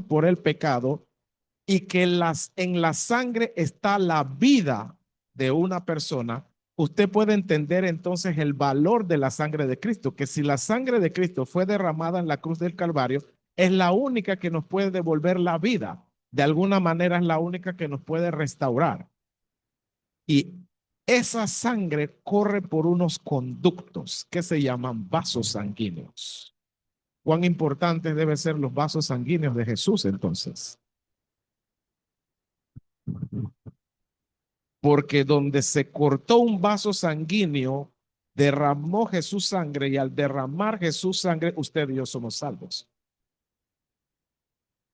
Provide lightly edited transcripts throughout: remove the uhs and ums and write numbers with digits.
por el pecado y que en la sangre está la vida de una persona, usted puede entender entonces el valor de la sangre de Cristo, que si la sangre de Cristo fue derramada en la cruz del Calvario, es la única que nos puede devolver la vida. De alguna manera es la única que nos puede restaurar. Y esa sangre corre por unos conductos que se llaman vasos sanguíneos. ¿Cuán importantes deben ser los vasos sanguíneos de Jesús entonces? Porque donde se cortó un vaso sanguíneo, derramó Jesús sangre y al derramar Jesús sangre, usted y yo somos salvos.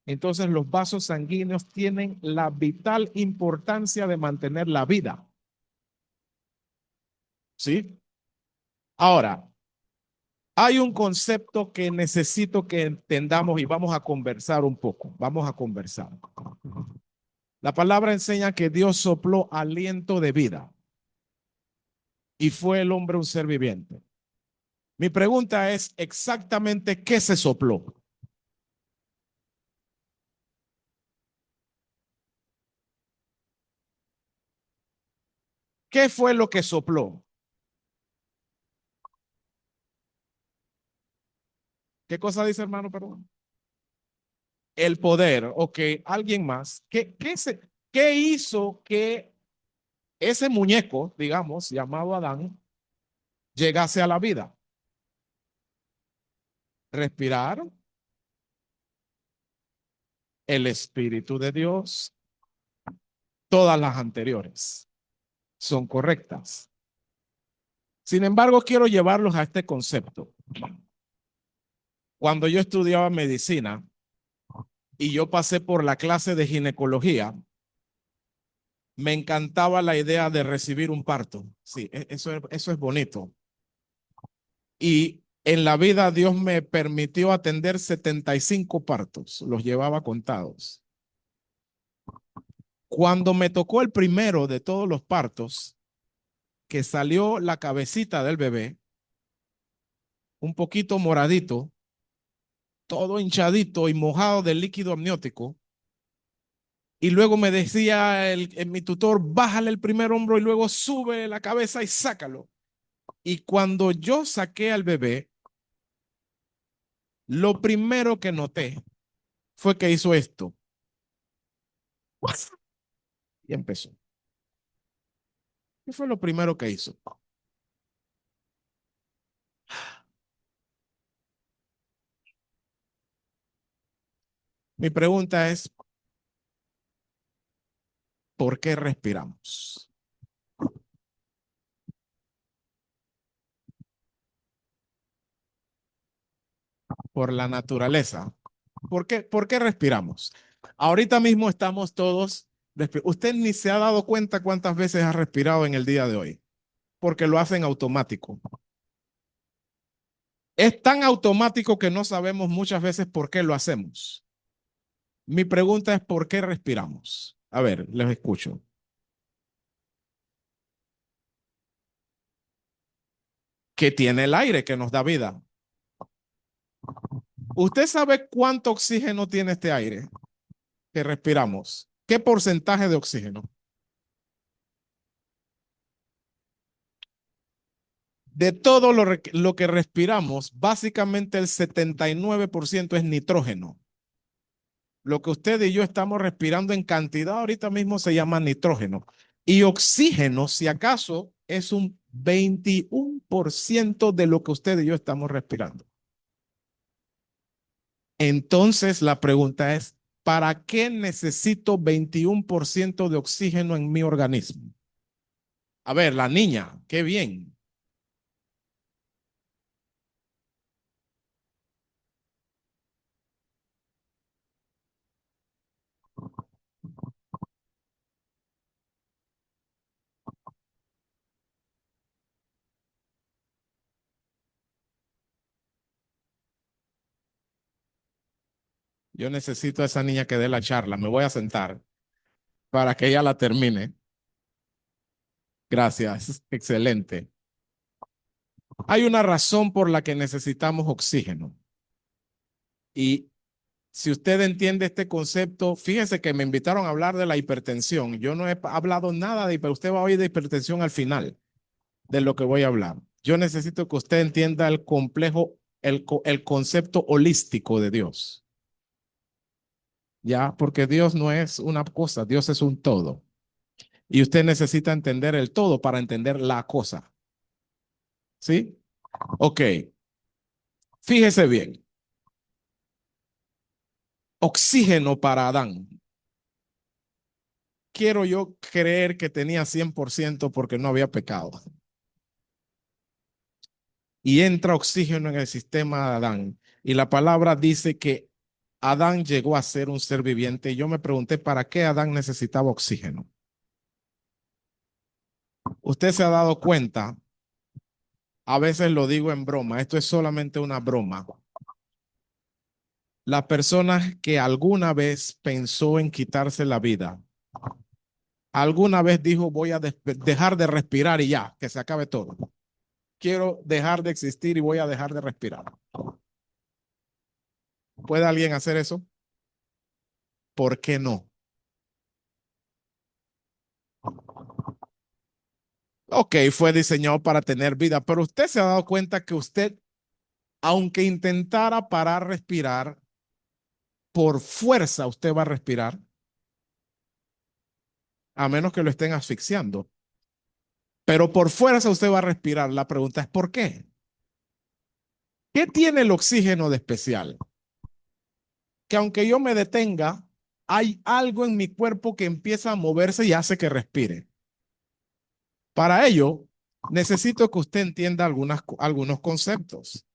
Entonces los vasos sanguíneos tienen la vital importancia de mantener la vida. ¿Sí? Ahora, hay un concepto que necesito que entendamos y vamos a conversar un poco. Vamos a conversar. La palabra enseña que Dios sopló aliento de vida y fue el hombre un ser viviente. Mi pregunta es exactamente qué se sopló. ¿Qué fue lo que sopló? ¿Qué cosa dice hermano? Perdón. El poder. Ok, alguien más. ¿Qué hizo que ese muñeco, digamos, llamado Adán, llegase a la vida? Respirar, el Espíritu de Dios, todas las anteriores son correctas. Sin embargo, quiero llevarlos a este concepto. Cuando yo estudiaba medicina y yo pasé por la clase de ginecología, me encantaba la idea de recibir un parto. Sí, eso es bonito. Y en la vida Dios me permitió atender 75 partos, los llevaba contados. Cuando me tocó el primero de todos los partos, que salió la cabecita del bebé, un poquito moradito, todo hinchadito y mojado de líquido amniótico, y luego me decía mi tutor, bájale el primer hombro y luego sube la cabeza y sácalo. Y cuando yo saqué al bebé, lo primero que noté fue que hizo esto. Y empezó. ¿Qué fue lo primero que hizo? Mi pregunta es, ¿por qué respiramos? Por la naturaleza. ¿Por qué respiramos? Ahorita mismo estamos todos, usted ni se ha dado cuenta cuántas veces ha respirado en el día de hoy, porque lo hacen automático. Es tan automático que no sabemos muchas veces por qué lo hacemos. Mi pregunta es, ¿por qué respiramos? A ver, les escucho. ¿Qué tiene el aire que nos da vida? ¿Usted sabe cuánto oxígeno tiene este aire que respiramos? ¿Qué porcentaje de oxígeno? De todo lo que respiramos, básicamente el 79% es nitrógeno. Lo que usted y yo estamos respirando en cantidad ahorita mismo se llama nitrógeno. Y oxígeno, si acaso, es un 21% de lo que usted y yo estamos respirando. Entonces, la pregunta es, ¿para qué necesito 21% de oxígeno en mi organismo? A ver, la niña, qué bien. Yo necesito a esa niña que dé la charla. Me voy a sentar para que ella la termine. Gracias. Excelente. Hay una razón por la que necesitamos oxígeno. Y Si usted entiende este concepto, fíjese que me invitaron a hablar de la hipertensión. Yo no he hablado nada de hipertensión. Usted va a oír de hipertensión al final de lo que voy a hablar. Yo necesito que usted entienda el complejo, el concepto holístico de Dios. Ya, porque Dios no es una cosa, Dios es un todo. Y usted necesita entender el todo para entender la cosa. ¿Sí? Ok. Fíjese bien. Oxígeno para Adán. Quiero yo creer que tenía 100% porque no había pecado. Y entra oxígeno en el sistema de Adán. Y la palabra dice que Adán llegó a ser un ser viviente. Y yo me pregunté, ¿para qué Adán necesitaba oxígeno? Usted se ha dado cuenta, a veces lo digo en broma, esto es solamente una broma. La persona que alguna vez pensó en quitarse la vida, alguna vez dijo, voy a dejar de respirar y ya, que se acabe todo. Quiero dejar de existir y voy a dejar de respirar. ¿Puede alguien hacer eso? ¿Por qué no? Ok, fue diseñado para tener vida, pero usted se ha dado cuenta que usted, aunque intentara parar respirar, por fuerza usted va a respirar, a menos que lo estén asfixiando. Pero por fuerza usted va a respirar. La pregunta es ¿por qué? ¿Qué tiene el oxígeno de especial? Que aunque yo me detenga, hay algo en mi cuerpo que empieza a moverse y hace que respire. Para ello, necesito que usted entienda algunos conceptos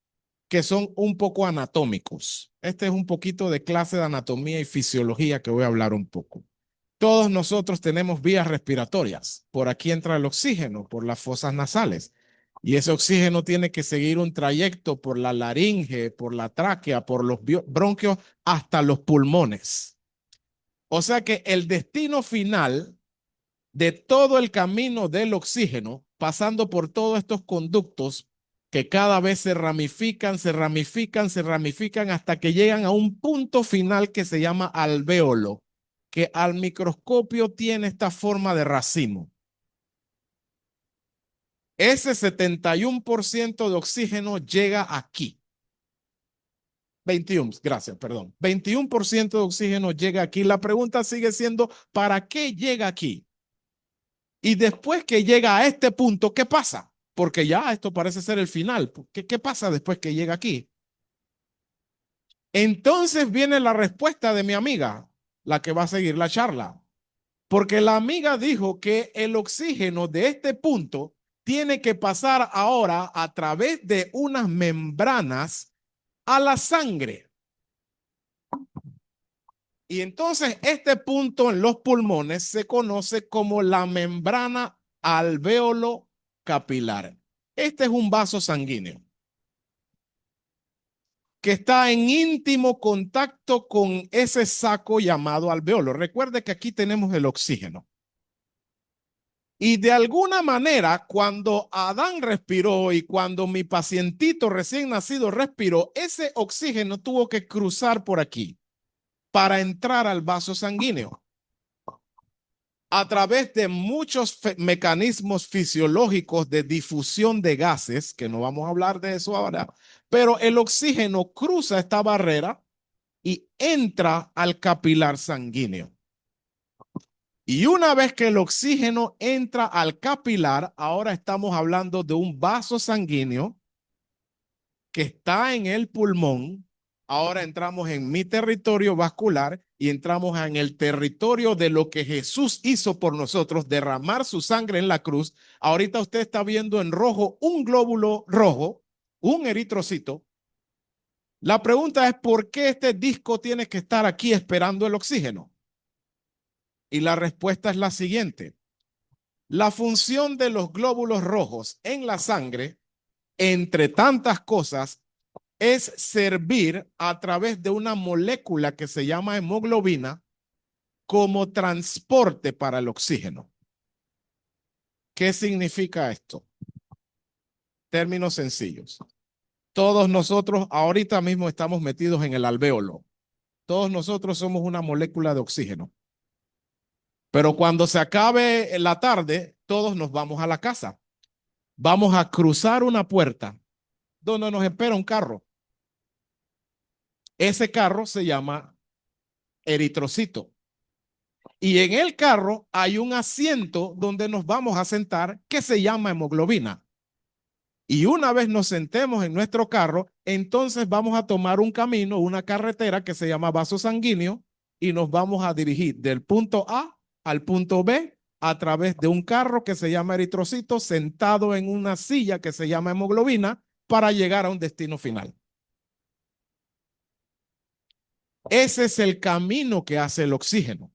que son un poco anatómicos. Este es un poquito de clase de anatomía y fisiología que voy a hablar un poco. Todos nosotros tenemos vías respiratorias. Por aquí entra el oxígeno, por las fosas nasales. Y ese oxígeno tiene que seguir un trayecto por la laringe, por la tráquea, por los bronquios, hasta los pulmones. O sea que el destino final de todo el camino del oxígeno, pasando por todos estos conductos que cada vez se ramifican, se ramifican, se ramifican hasta que llegan a un punto final que se llama alvéolo, que al microscopio tiene esta forma de racimo. Ese 71% de oxígeno llega aquí. 21, gracias, perdón. 21% de oxígeno llega aquí. La pregunta sigue siendo, ¿para qué llega aquí? Y después que llega a este punto, ¿qué pasa? Porque ya esto parece ser el final. ¿Qué pasa después que llega aquí? Entonces viene la respuesta de mi amiga, la que va a seguir la charla. Porque la amiga dijo que el oxígeno de este punto tiene que pasar ahora a través de unas membranas a la sangre. Y entonces este punto en los pulmones se conoce como la membrana alvéolo capilar. Este es un vaso sanguíneo que está en íntimo contacto con ese saco llamado alvéolo. Recuerde que aquí tenemos el oxígeno. Y de alguna manera, cuando Adán respiró y cuando mi pacientito recién nacido respiró, ese oxígeno tuvo que cruzar por aquí para entrar al vaso sanguíneo. A través de muchos mecanismos fisiológicos de difusión de gases, que no vamos a hablar de eso ahora, pero el oxígeno cruza esta barrera y entra al capilar sanguíneo. Y una vez que el oxígeno entra al capilar, ahora estamos hablando de un vaso sanguíneo que está en el pulmón. Ahora entramos en mi territorio vascular y entramos en el territorio de lo que Jesús hizo por nosotros, derramar su sangre en la cruz. Ahorita usted está viendo en rojo un glóbulo rojo, un eritrocito. La pregunta es, ¿por qué este disco tiene que estar aquí esperando el oxígeno? Y la respuesta es la siguiente. La función de los glóbulos rojos en la sangre, entre tantas cosas, es servir a través de una molécula que se llama hemoglobina como transporte para el oxígeno. ¿Qué significa esto? Términos sencillos. Todos nosotros ahorita mismo estamos metidos en el alvéolo. Todos nosotros somos una molécula de oxígeno. Pero cuando se acabe la tarde, todos nos vamos a la casa. Vamos a cruzar una puerta donde nos espera un carro. Ese carro se llama eritrocito. Y en el carro hay un asiento donde nos vamos a sentar que se llama hemoglobina. Y una vez nos sentemos en nuestro carro, entonces vamos a tomar un camino, una carretera que se llama vaso sanguíneo y nos vamos a dirigir del punto A al punto B a través de un carro que se llama eritrocito sentado en una silla que se llama hemoglobina para llegar a un destino final. Ese es el camino que hace el oxígeno.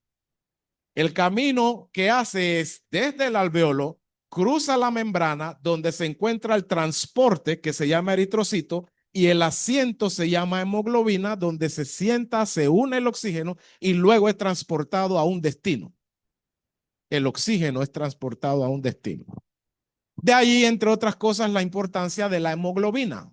El camino que hace es desde el alveolo, cruza la membrana donde se encuentra el transporte que se llama eritrocito y el asiento se llama hemoglobina donde se sienta, se une el oxígeno y luego es transportado a un destino. El oxígeno es transportado a un destino. De ahí, entre otras cosas, la importancia de la hemoglobina.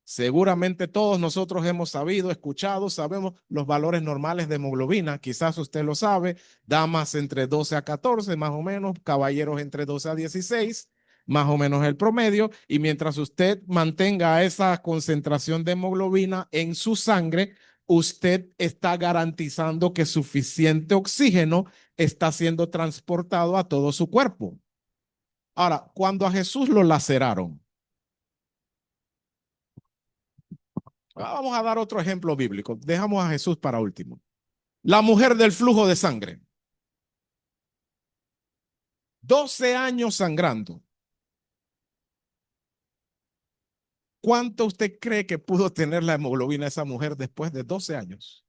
Seguramente todos nosotros hemos sabido, escuchado, sabemos los valores normales de hemoglobina. Quizás usted lo sabe, damas entre 12 a 14, más o menos, caballeros entre 12 a 16, más o menos el promedio. Y mientras usted mantenga esa concentración de hemoglobina en su sangre, usted está garantizando que suficiente oxígeno está siendo transportado a todo su cuerpo. Ahora, cuando a Jesús lo laceraron, vamos a dar otro ejemplo bíblico. Dejamos a Jesús para último. La mujer del flujo de sangre. 12 años sangrando. ¿Cuánto usted cree que pudo tener la hemoglobina esa mujer después de 12 años?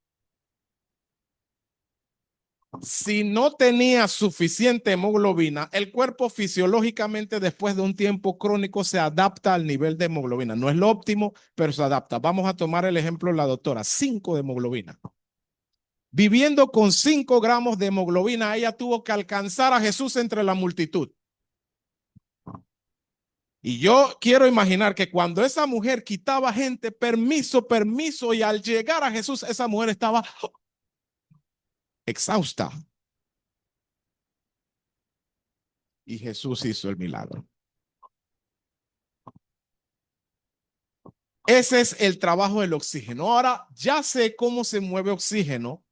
Si no tenía suficiente hemoglobina, el cuerpo fisiológicamente después de un tiempo crónico se adapta al nivel de hemoglobina. No es lo óptimo, pero se adapta. Vamos a tomar el ejemplo de la doctora, 5 de hemoglobina. Viviendo con 5 gramos de hemoglobina, ella tuvo que alcanzar a Jesús entre la multitud. Y yo quiero imaginar que cuando esa mujer quitaba gente, permiso, permiso, y al llegar a Jesús, esa mujer estaba exhausta. Y Jesús hizo el milagro. Ese es el trabajo del oxígeno. Ahora ya sé cómo se mueve oxígeno.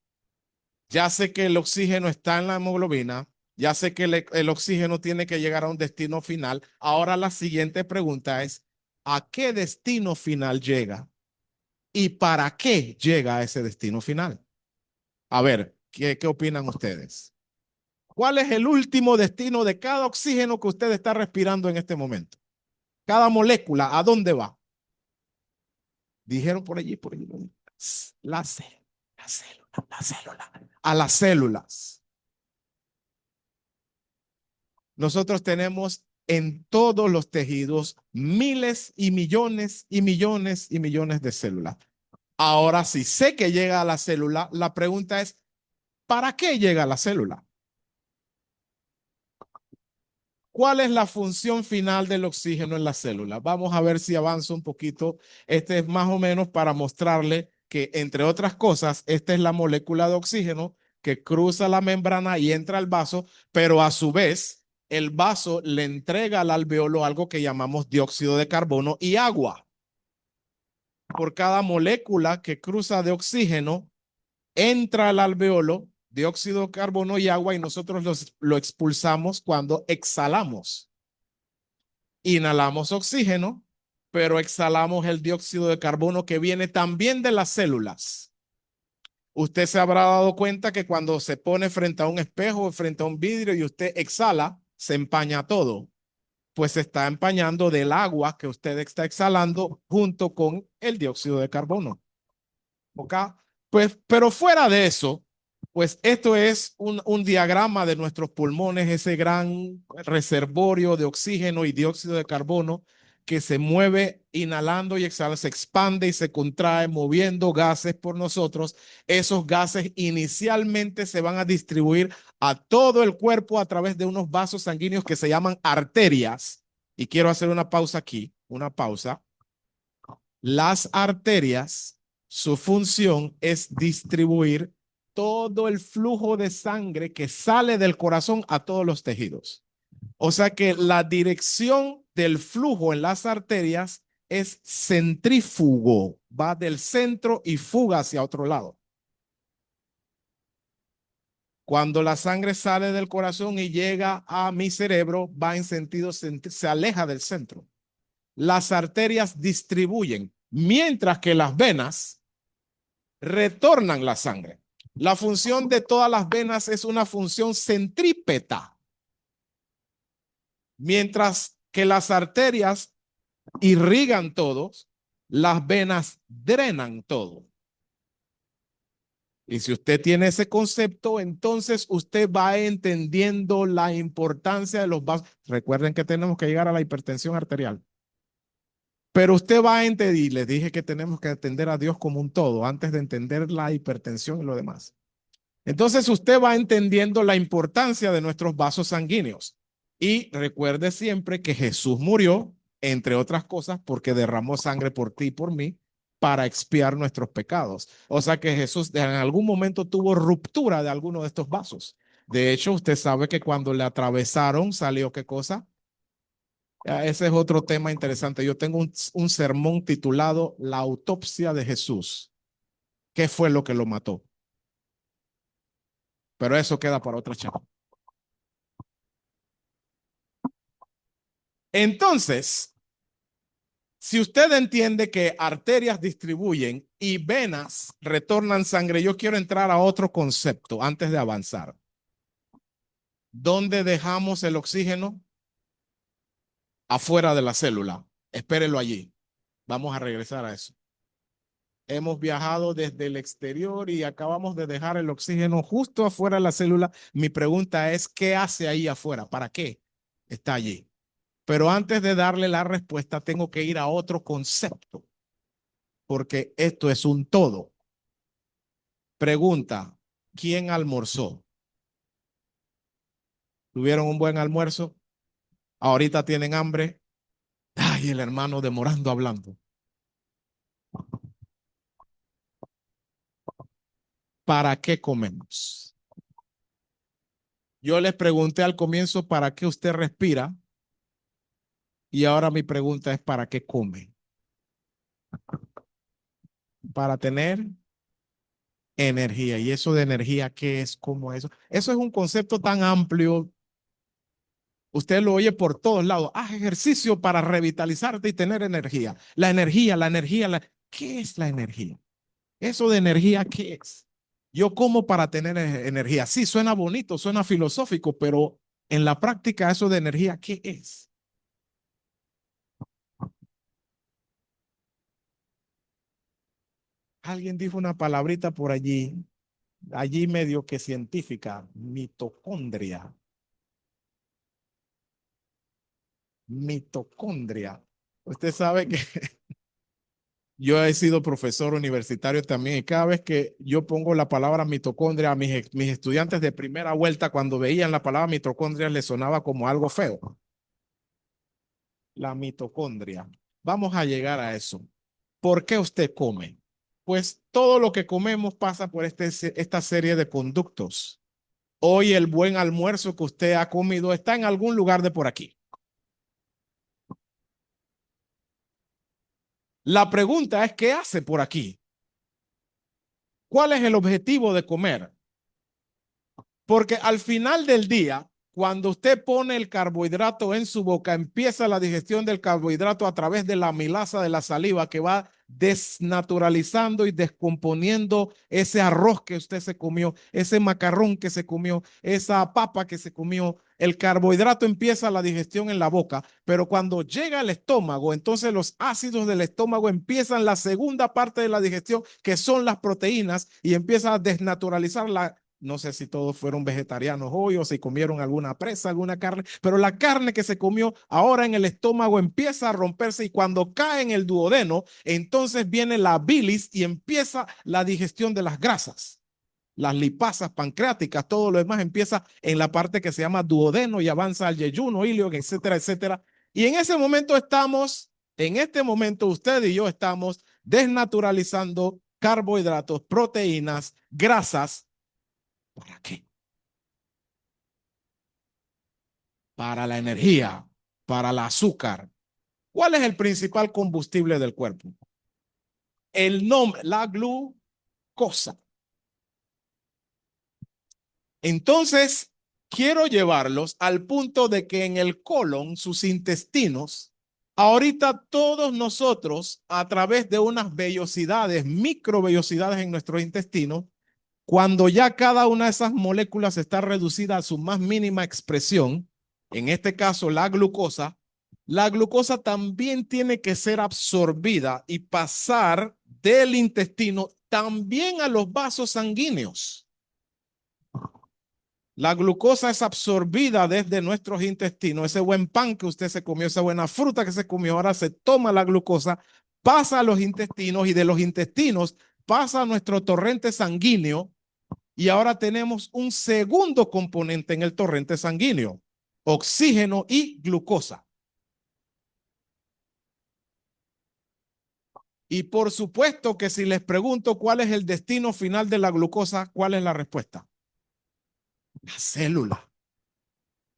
Ya sé que el oxígeno está en la hemoglobina. Ya sé que el oxígeno tiene que llegar a un destino final. Ahora la siguiente pregunta es, ¿a qué destino final llega? ¿Y para qué llega a ese destino final? A ver, ¿qué opinan ustedes? ¿Cuál es el último destino de cada oxígeno que usted está respirando en este momento? Cada molécula, ¿a dónde va? Dijeron por allí, por allí. La célula. A las células. Nosotros tenemos en todos los tejidos miles y millones y millones y millones de células. Ahora, si sé que llega a la célula, la pregunta es, ¿para qué llega a la célula? ¿Cuál es la función final del oxígeno en la célula? Vamos a ver si avanzo un poquito. Este es más o menos para mostrarle que, entre otras cosas, esta es la molécula de oxígeno que cruza la membrana y entra al vaso, pero a su vez, el vaso le entrega al alveolo algo que llamamos dióxido de carbono y agua. Por cada molécula que cruza de oxígeno, entra al alveolo dióxido de carbono y agua y nosotros lo expulsamos cuando exhalamos. Inhalamos oxígeno, pero exhalamos el dióxido de carbono que viene también de las células. Usted se habrá dado cuenta que cuando se pone frente a un espejo o frente a un vidrio y usted exhala, se empaña todo. Pues se está empañando del agua que usted está exhalando junto con el dióxido de carbono. ¿Ok? Pues, pero fuera de eso, pues esto es un diagrama de nuestros pulmones, ese gran reservorio de oxígeno y dióxido de carbono que se mueve inhalando y exhalando, se expande y se contrae moviendo gases por nosotros. Esos gases inicialmente se van a distribuir a todo el cuerpo a través de unos vasos sanguíneos que se llaman arterias. Y quiero hacer una pausa aquí, una pausa. Las arterias Su función es distribuir todo el flujo de sangre que sale del corazón a todos los tejidos. O sea que la dirección del flujo en las arterias es centrífugo, va del centro y fuga hacia otro lado. Cuando la sangre sale del corazón y llega a mi cerebro, va en sentido, se aleja del centro. Las arterias distribuyen, mientras que las venas retornan la sangre. La función de todas las venas es una función centrípeta, mientras que las arterias irrigan todos, las venas drenan todo. Y si usted tiene ese concepto, entonces usted va entendiendo la importancia de los vasos. Recuerden que tenemos que llegar a la hipertensión arterial. Pero usted va a entender, y les dije que tenemos que entender a Dios como un todo antes de entender la hipertensión y lo demás. Entonces usted va entendiendo la importancia de nuestros vasos sanguíneos. Y recuerde siempre que Jesús murió, entre otras cosas, porque derramó sangre por ti y por mí para expiar nuestros pecados. O sea que Jesús en algún momento tuvo ruptura de alguno de estos vasos. De hecho, usted sabe que cuando le atravesaron salió ¿qué cosa? Ese es otro tema interesante. Yo tengo un sermón titulado La autopsia de Jesús. ¿Qué fue lo que lo mató? Pero eso queda para otra charla. Entonces, si usted entiende que arterias distribuyen y venas retornan sangre, yo quiero entrar a otro concepto antes de avanzar. ¿Dónde dejamos el oxígeno? Afuera de la célula. Espérelo allí. Vamos a regresar a eso. Hemos viajado desde el exterior y acabamos de dejar el oxígeno justo afuera de la célula. Mi pregunta es, ¿qué hace ahí afuera? ¿Para qué está allí? Pero antes de darle la respuesta, tengo que ir a otro concepto, porque esto es un todo. Pregunta, ¿quién almorzó? ¿Tuvieron un buen almuerzo? ¿Ahorita tienen hambre? Ay, el hermano demorando hablando. ¿Para qué comemos? Yo les pregunté al comienzo para qué usted respira y ahora mi pregunta es ¿para qué come? Para tener energía. ¿Y eso de energía qué es? ¿Cómo eso? Eso es un concepto tan amplio. Usted lo oye por todos lados. Haz ejercicio para revitalizarte y tener energía. La energía, la energía. ¿Qué es la energía? Eso de energía, ¿qué es? Yo como para tener energía. Sí, suena bonito, suena filosófico, pero en la práctica eso de energía, ¿qué es? Alguien dijo una palabrita por allí medio que científica, mitocondria. Mitocondria. Usted sabe que yo he sido profesor universitario también y cada vez que yo pongo la palabra mitocondria a mis estudiantes de primera vuelta, cuando veían la palabra mitocondria les sonaba como algo feo. La mitocondria. Vamos a llegar a eso. ¿Por qué usted come? Pues todo lo que comemos pasa por esta serie de conductos. Hoy el buen almuerzo que usted ha comido está en algún lugar de por aquí. La pregunta es, ¿qué hace por aquí? ¿Cuál es el objetivo de comer? Porque al final del día, cuando usted pone el carbohidrato en su boca, empieza la digestión del carbohidrato a través de la amilasa de la saliva que va desnaturalizando y descomponiendo ese arroz que usted se comió, ese macarrón que se comió, esa papa que se comió. El carbohidrato empieza la digestión en la boca, pero cuando llega al estómago, entonces los ácidos del estómago empiezan la segunda parte de la digestión, que son las proteínas, y empieza a desnaturalizar la. No sé si todos fueron vegetarianos hoy o si comieron alguna presa, alguna carne, pero la carne que se comió ahora en el estómago empieza a romperse y cuando cae en el duodeno, entonces viene la bilis y empieza la digestión de las grasas. Las lipasas pancreáticas, todo lo demás empieza en la parte que se llama duodeno y avanza al yeyuno, ilio, etcétera, etcétera. Y en este momento usted y yo estamos desnaturalizando carbohidratos, proteínas, grasas. ¿Para qué? Para la energía, para el azúcar. ¿Cuál es el principal combustible del cuerpo? El nombre, la glucosa. Entonces, quiero llevarlos al punto de que en el colon, sus intestinos, ahorita todos nosotros, a través de unas vellosidades, microvellosidades en nuestros intestinos, cuando ya cada una de esas moléculas está reducida a su más mínima expresión, en este caso la glucosa también tiene que ser absorbida y pasar del intestino también a los vasos sanguíneos. La glucosa es absorbida desde nuestros intestinos. Ese buen pan que usted se comió, esa buena fruta que se comió, ahora se toma la glucosa, pasa a los intestinos y de los intestinos pasa a nuestro torrente sanguíneo. Y ahora tenemos un segundo componente en el torrente sanguíneo, oxígeno y glucosa. Y por supuesto que si les pregunto cuál es el destino final de la glucosa, ¿cuál es la respuesta? La célula.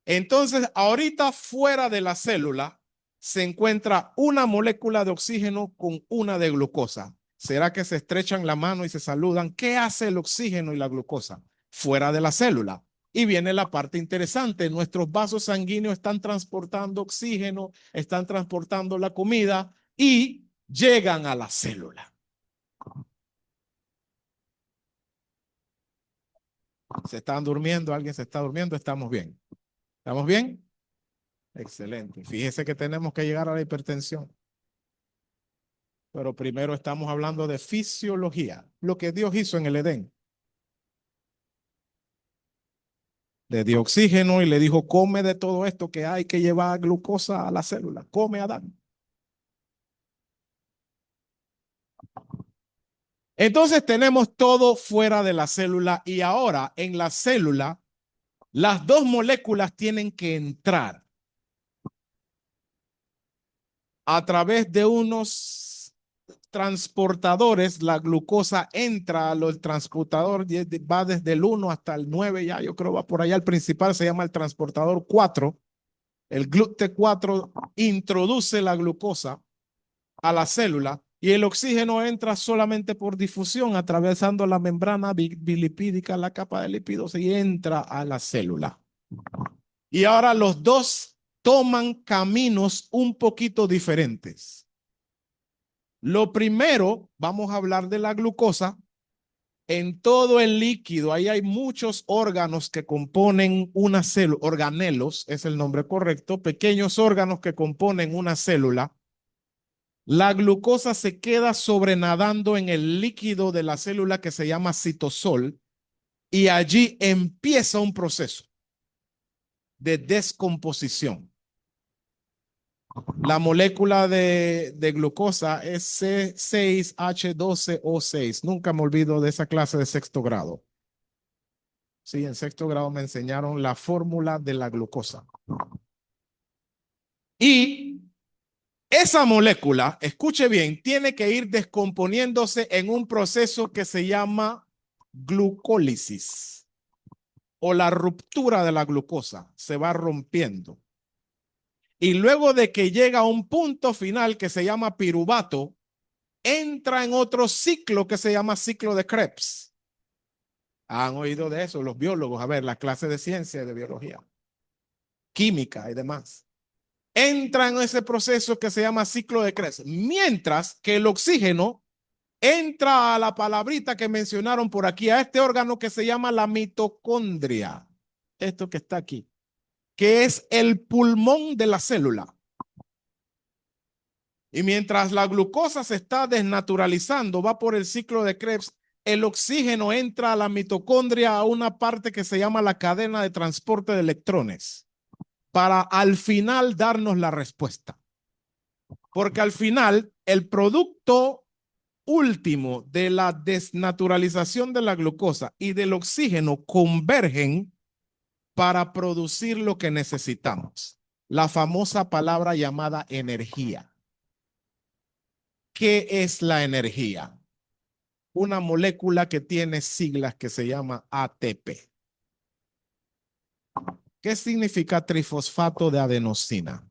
Entonces, ahorita fuera de la célula se encuentra una molécula de oxígeno con una de glucosa. ¿Será que se estrechan la mano y se saludan? ¿Qué hace el oxígeno y la glucosa? Fuera de la célula. Y viene la parte interesante. Nuestros vasos sanguíneos están transportando oxígeno, están transportando la comida y llegan a la célula. ¿Se están durmiendo? ¿Alguien se está durmiendo? ¿Estamos bien? ¿Estamos bien? Excelente. Fíjese que tenemos que llegar a la hipertensión. Pero primero estamos hablando de fisiología, lo que Dios hizo en el Edén. Le dio oxígeno y le dijo, come de todo esto que hay que llevar glucosa a la célula. Come, Adán. Entonces tenemos todo fuera de la célula y ahora en la célula las dos moléculas tienen que entrar a través de unos transportadores. La glucosa entra a el transportador, va desde el 1 hasta el 9, ya yo creo va por allá. El principal se llama el transportador 4. El GLUT4 introduce la glucosa a la célula y el oxígeno entra solamente por difusión atravesando la membrana bilipídica, la capa de lípidos, y entra a la célula. Y ahora los dos toman caminos un poquito diferentes. Lo primero, vamos a hablar de la glucosa. En todo el líquido, ahí hay muchos órganos que componen una célula, organelos es el nombre correcto, pequeños órganos que componen una célula. La glucosa se queda sobrenadando en el líquido de la célula que se llama citosol y allí empieza un proceso de descomposición. La molécula de glucosa es C6H12O6. Nunca me olvido de esa clase de sexto grado. Sí, en sexto grado me enseñaron la fórmula de la glucosa. Y esa molécula, escuche bien, tiene que ir descomponiéndose en un proceso que se llama glucólisis o la ruptura de la glucosa. Se va rompiendo. Y luego de que llega a un punto final que se llama piruvato, entra en otro ciclo que se llama ciclo de Krebs. ¿Han oído de eso los biólogos? A ver, la clase de ciencia y de biología, química y demás. Entra en ese proceso que se llama ciclo de Krebs, mientras que el oxígeno entra a la palabrita que mencionaron por aquí, a este órgano que se llama la mitocondria, esto que está aquí, que es el pulmón de la célula. Y mientras la glucosa se está desnaturalizando, va por el ciclo de Krebs, el oxígeno entra a la mitocondria, a una parte que se llama la cadena de transporte de electrones, para al final darnos la respuesta. Porque al final, el producto último de la desnaturalización de la glucosa y del oxígeno convergen para producir lo que necesitamos. La famosa palabra llamada energía. ¿Qué es la energía? una molécula que tiene siglas que se llama ATP. ¿Qué significa trifosfato de adenosina?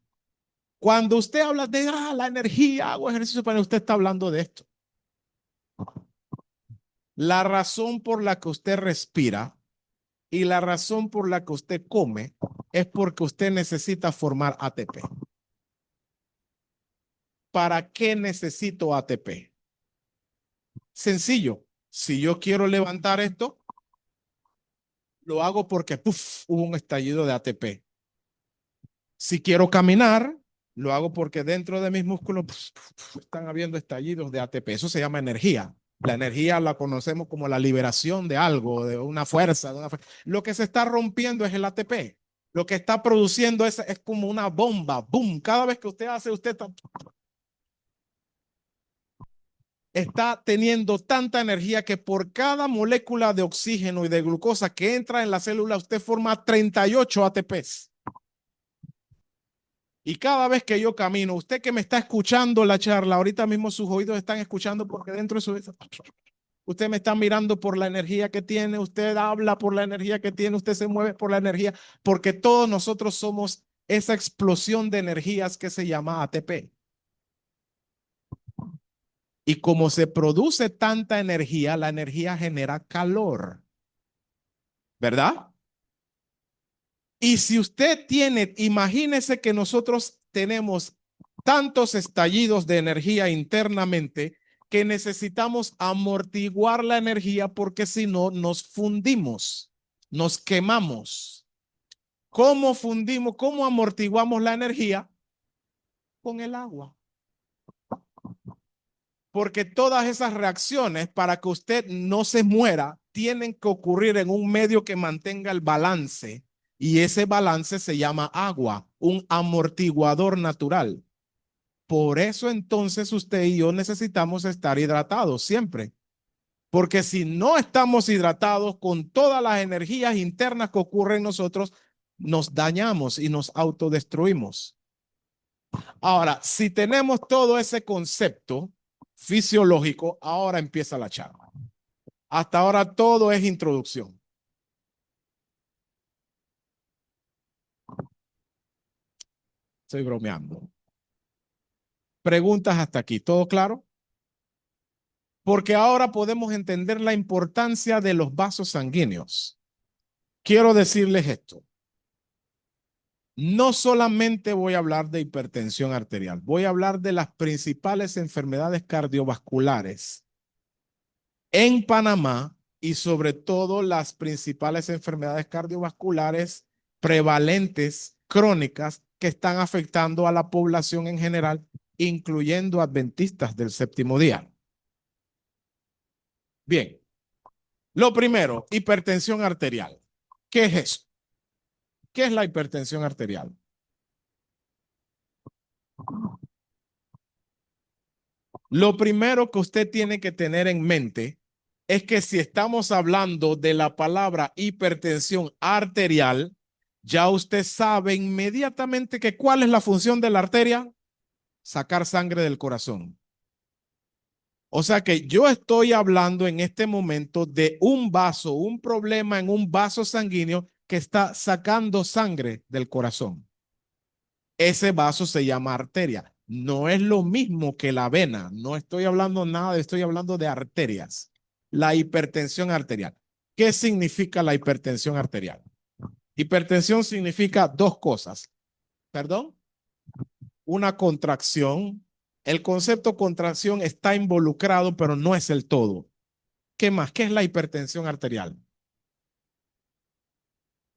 Cuando usted habla de la energía, hago ejercicio, para usted está hablando de esto. La razón por la que usted respira y la razón por la que usted come es porque usted necesita formar ATP. ¿Para qué necesito ATP? Sencillo. Si yo quiero levantar esto, lo hago porque hubo un estallido de ATP. Si quiero caminar, lo hago porque dentro de mis músculos están habiendo estallidos de ATP. Eso se llama energía. La energía la conocemos como la liberación de algo, de una fuerza. Lo que se está rompiendo es el ATP. Lo que está produciendo es como una bomba. ¡Boom! Cada vez que usted hace, usted está teniendo tanta energía que por cada molécula de oxígeno y de glucosa que entra en la célula, usted forma 38 ATPs. Y cada vez que yo camino, usted que me está escuchando la charla, ahorita mismo sus oídos están escuchando porque dentro de su... Usted me está mirando por la energía que tiene, usted habla por la energía que tiene, usted se mueve por la energía, porque todos nosotros somos esa explosión de energías que se llama ATP. Y como se produce tanta energía, la energía genera calor, ¿verdad? Y si usted tiene, imagínese que nosotros tenemos tantos estallidos de energía internamente que necesitamos amortiguar la energía porque si no nos fundimos, nos quemamos. ¿Cómo fundimos, cómo amortiguamos la energía? Con el agua. Porque todas esas reacciones para que usted no se muera tienen que ocurrir en un medio que mantenga el balance. Y ese balance se llama agua, un amortiguador natural. Por eso entonces usted y yo necesitamos estar hidratados siempre. Porque si no estamos hidratados con todas las energías internas que ocurren en nosotros, nos dañamos y nos autodestruimos. Ahora, si tenemos todo ese concepto fisiológico, ahora empieza la charla. Hasta ahora todo es introducción. Estoy bromeando. Preguntas hasta aquí, ¿todo claro? Porque ahora podemos entender la importancia de los vasos sanguíneos. Quiero decirles esto. No solamente voy a hablar de hipertensión arterial, voy a hablar de las principales enfermedades cardiovasculares en Panamá y sobre todo las principales enfermedades cardiovasculares prevalentes, crónicas, que están afectando a la población en general, incluyendo adventistas del séptimo día. Bien, lo primero, hipertensión arterial. ¿Qué es eso? ¿Qué es la hipertensión arterial? Lo primero que usted tiene que tener en mente es que si estamos hablando de la palabra hipertensión arterial, ya usted sabe inmediatamente que cuál es la función de la arteria, sacar sangre del corazón. O sea que yo estoy hablando en este momento de un vaso, un problema en un vaso sanguíneo que está sacando sangre del corazón. Ese vaso se llama arteria. No es lo mismo que la vena. No estoy hablando nada, estoy hablando de arterias. La hipertensión arterial. ¿Qué significa la hipertensión arterial? Hipertensión significa dos cosas. ¿Perdón? Una contracción. El concepto contracción está involucrado, pero no es el todo. ¿Qué más? ¿Qué es la hipertensión arterial?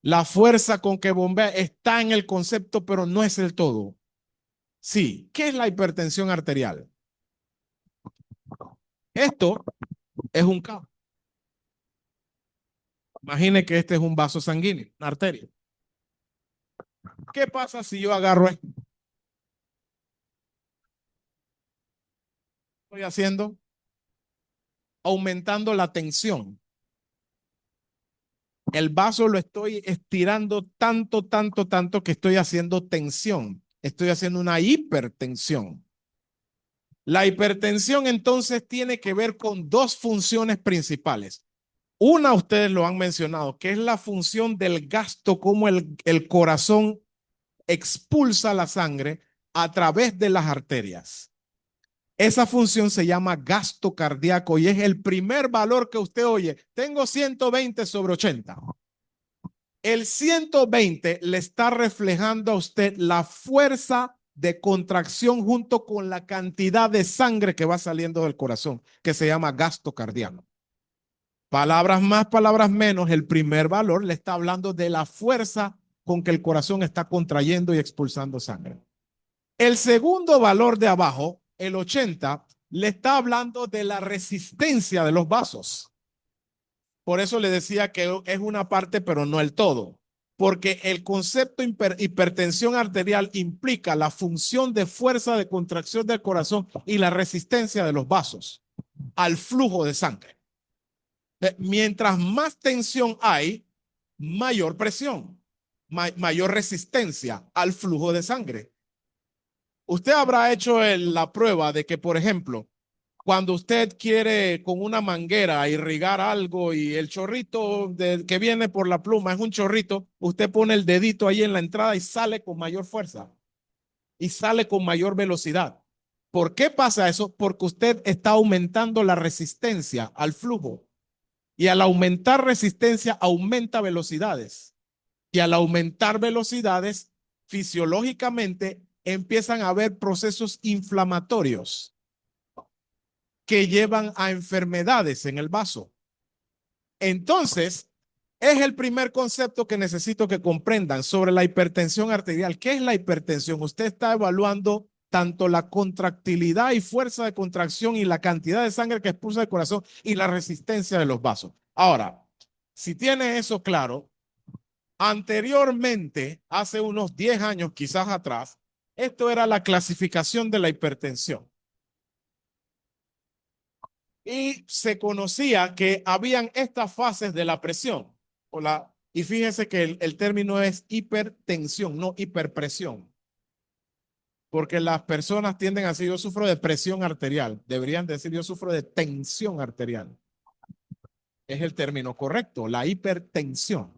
La fuerza con que bombea está en el concepto, pero no es el todo. Sí, ¿qué es la hipertensión arterial? Esto es un cabo. Imagine que este es un vaso sanguíneo, una arteria. ¿Qué pasa si yo agarro esto? Estoy haciendo aumentando la tensión. El vaso lo estoy estirando tanto, tanto, tanto que estoy haciendo tensión. Estoy haciendo una hipertensión. La hipertensión entonces tiene que ver con dos funciones principales. Una, ustedes lo han mencionado, que es la función del gasto, como el corazón expulsa la sangre a través de las arterias. Esa función se llama gasto cardíaco y es el primer valor que usted oye. Tengo 120/80. El 120 le está reflejando a usted la fuerza de contracción junto con la cantidad de sangre que va saliendo del corazón, que se llama gasto cardíaco. Palabras más, palabras menos, el primer valor le está hablando de la fuerza con que el corazón está contrayendo y expulsando sangre. El segundo valor de abajo, el 80, le está hablando de la resistencia de los vasos. Por eso le decía que es una parte, pero no el todo. Porque el concepto hipertensión arterial implica la función de fuerza de contracción del corazón y la resistencia de los vasos al flujo de sangre. Mientras más tensión hay, mayor presión, mayor resistencia al flujo de sangre. Usted habrá hecho la prueba de que, por ejemplo, cuando usted quiere con una manguera irrigar algo y el chorrito que viene por la pluma es un chorrito, usted pone el dedito ahí en la entrada y sale con mayor fuerza y sale con mayor velocidad. ¿Por qué pasa eso? Porque usted está aumentando la resistencia al flujo y al aumentar resistencia aumenta velocidades y al aumentar velocidades fisiológicamente empiezan a haber procesos inflamatorios que llevan a enfermedades en el vaso. Entonces, es el primer concepto que necesito que comprendan sobre la hipertensión arterial. ¿Qué es la hipertensión? Usted está evaluando tanto la contractilidad y fuerza de contracción y la cantidad de sangre que expulsa el corazón y la resistencia de los vasos. Ahora, si tiene eso claro, anteriormente, hace unos 10 años quizás atrás, esto era la clasificación de la hipertensión. Y se conocía que habían estas fases de la presión. Y fíjese que el término es hipertensión, no hiperpresión. Porque las personas tienden a decir, yo sufro de presión arterial. Deberían decir, yo sufro de tensión arterial. Es el término correcto, la hipertensión.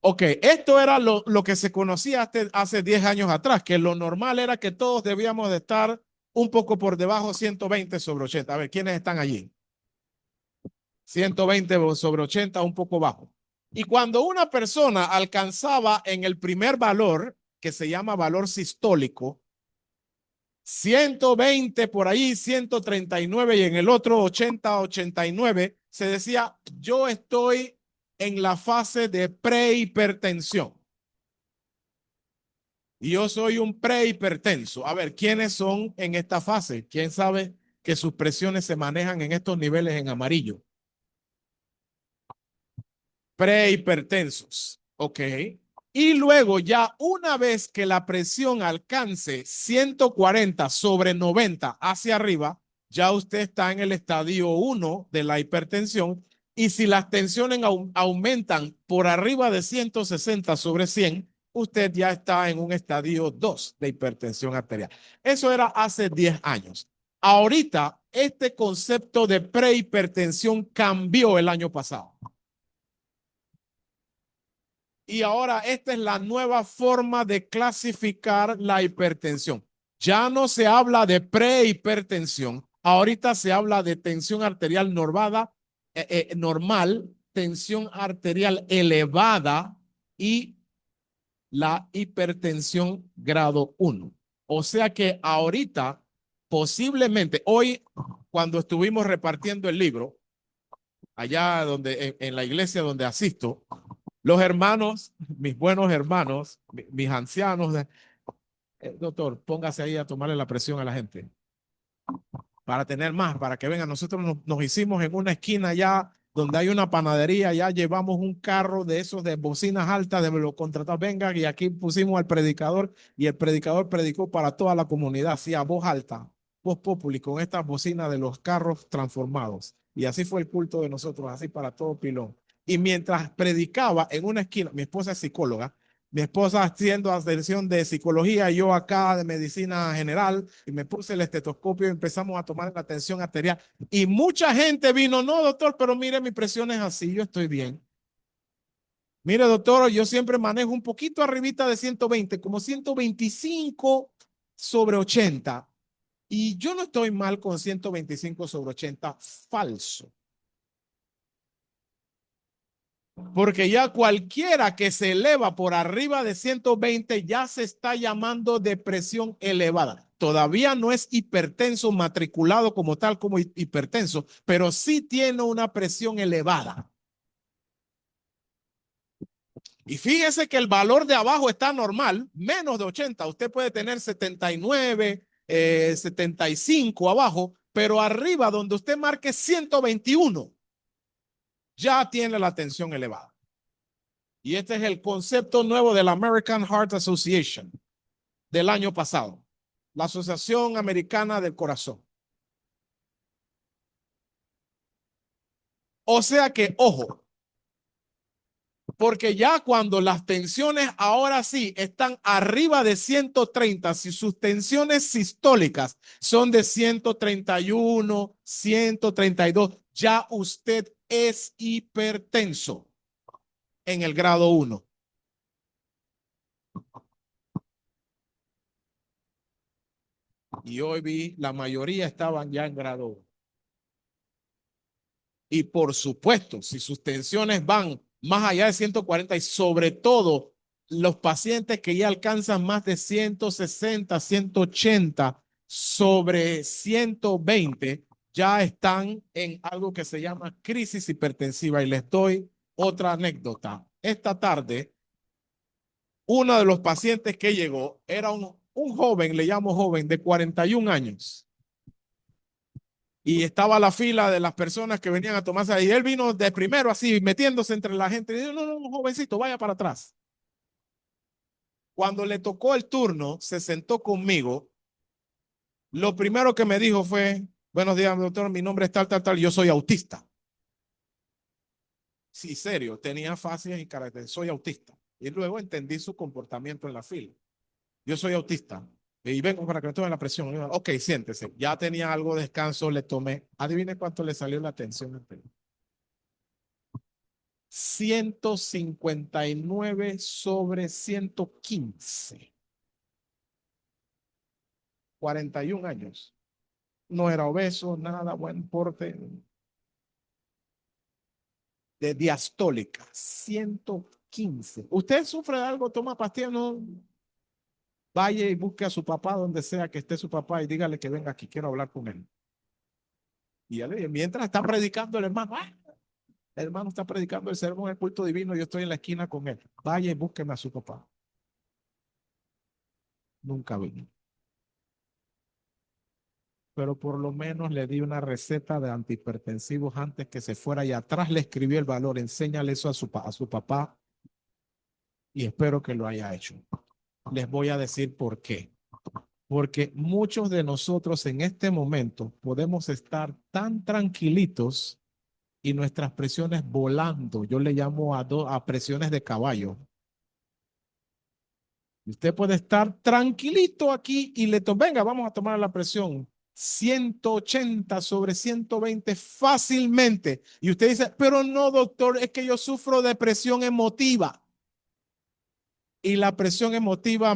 Ok, esto era lo que se conocía hace 10 años atrás, que lo normal era que todos debíamos de estar un poco por debajo 120/80. A ver, ¿quiénes están allí? 120/80, un poco bajo. Y cuando una persona alcanzaba en el primer valor, que se llama valor sistólico, 120 por ahí, 139 y en el otro 80/89, se decía, yo estoy en la fase de prehipertensión. Y yo soy un prehipertenso. A ver, ¿quiénes son en esta fase? ¿Quién sabe que sus presiones se manejan en estos niveles en amarillo? Prehipertensos. Ok. Y luego ya una vez que la presión alcance 140/90 hacia arriba, ya usted está en el estadio 1 de la hipertensión. Y si las tensiones aumentan por arriba de 160/100, usted ya está en un estadio 2 de hipertensión arterial. Eso era hace 10 años. Ahorita, este concepto de prehipertensión cambió el año pasado. Y ahora esta es la nueva forma de clasificar la hipertensión. Ya no se habla de prehipertensión, ahorita se habla de tensión arterial normal, tensión arterial elevada y la hipertensión grado 1. O sea que ahorita, posiblemente, hoy, cuando estuvimos repartiendo el libro, allá donde, en la iglesia donde asisto, los hermanos, mis buenos hermanos, mis ancianos, doctor, póngase ahí a tomarle la presión a la gente para tener más, para que vengan. Nosotros nos hicimos en una esquina ya donde hay una panadería, ya llevamos un carro de esos de bocinas altas, de los contratados, vengan, y aquí pusimos al predicador y el predicador predicó para toda la comunidad, así a voz alta, voz populi, con estas bocinas de los carros transformados. Y así fue el culto de nosotros, así para todo pilón. Y mientras predicaba en una esquina, mi esposa es psicóloga, Mi esposa haciendo atención de psicología, yo acá de medicina general, y me puse el estetoscopio y empezamos a tomar la tensión arterial. Y mucha gente vino, no, doctor, pero mire, mi presión es así, yo estoy bien. Mire, doctor, yo siempre manejo un poquito arribita de 120, como 125 sobre 80. Y yo no estoy mal con 125 sobre 80, falso. Porque ya cualquiera que se eleva por arriba de 120 ya se está llamando depresión elevada. Todavía no es hipertenso matriculado como tal, como hipertenso, pero sí tiene una presión elevada. Y fíjese que el valor de abajo está normal, menos de 80. Usted puede tener 79, 75 abajo, pero arriba donde usted marque 121, ya tiene la tensión elevada. Y este es el concepto nuevo de la American Heart Association del año pasado, la Asociación Americana del Corazón. O sea que, ojo, porque ya cuando las tensiones ahora sí están arriba de 130, si sus tensiones sistólicas son de 131, 132, ya usted es hipertenso en el grado 1. Y hoy vi, la mayoría estaban ya en grado 1. Y por supuesto, si sus tensiones van más allá de 140 y sobre todo los pacientes que ya alcanzan más de 160, 180 sobre 120, ya están en algo que se llama crisis hipertensiva. Y les doy otra anécdota. Esta tarde, uno de los pacientes que llegó era un joven, le llamo joven, de 41 años. Y estaba la fila de las personas que venían a tomarse, y él vino de primero así, metiéndose entre la gente, y dijo, no, no, jovencito, vaya para atrás. Cuando le tocó el turno, se sentó conmigo, lo primero que me dijo fue, buenos días, doctor, mi nombre es tal, tal, tal, yo soy autista. Sí, serio, tenía fases y caracteres, soy autista. Y luego entendí su comportamiento en la fila. Yo soy autista y vengo para que me tome la presión. Ok, siéntese. Ya tenía algo de descanso, le tomé. Adivine cuánto le salió la tensión. 159 sobre 115. 41 años. No era obeso, nada, buen porte. De diastólica, 115. ¿Usted sufre de algo? ¿Toma pastillas? No. Vaya y busque a su papá donde sea que esté su papá y dígale que venga aquí, quiero hablar con él. Y mientras está predicando el hermano, el hermano está predicando el sermón del culto divino, yo estoy en la esquina con él. Vaya y búsqueme a su papá. Nunca vino. Pero por lo menos le di una receta de antihipertensivos antes que se fuera y atrás le escribí el valor. Enséñale eso a su papá y espero que lo haya hecho. Les voy a decir por qué. Porque muchos de nosotros en este momento podemos estar tan tranquilitos y nuestras presiones volando. Yo le llamo a presiones de caballo. Usted puede estar tranquilito aquí y venga, vamos a tomar la presión. 180 sobre 120 fácilmente. Y usted dice, pero no, doctor, es que yo sufro de presión emotiva. Y la presión emotiva,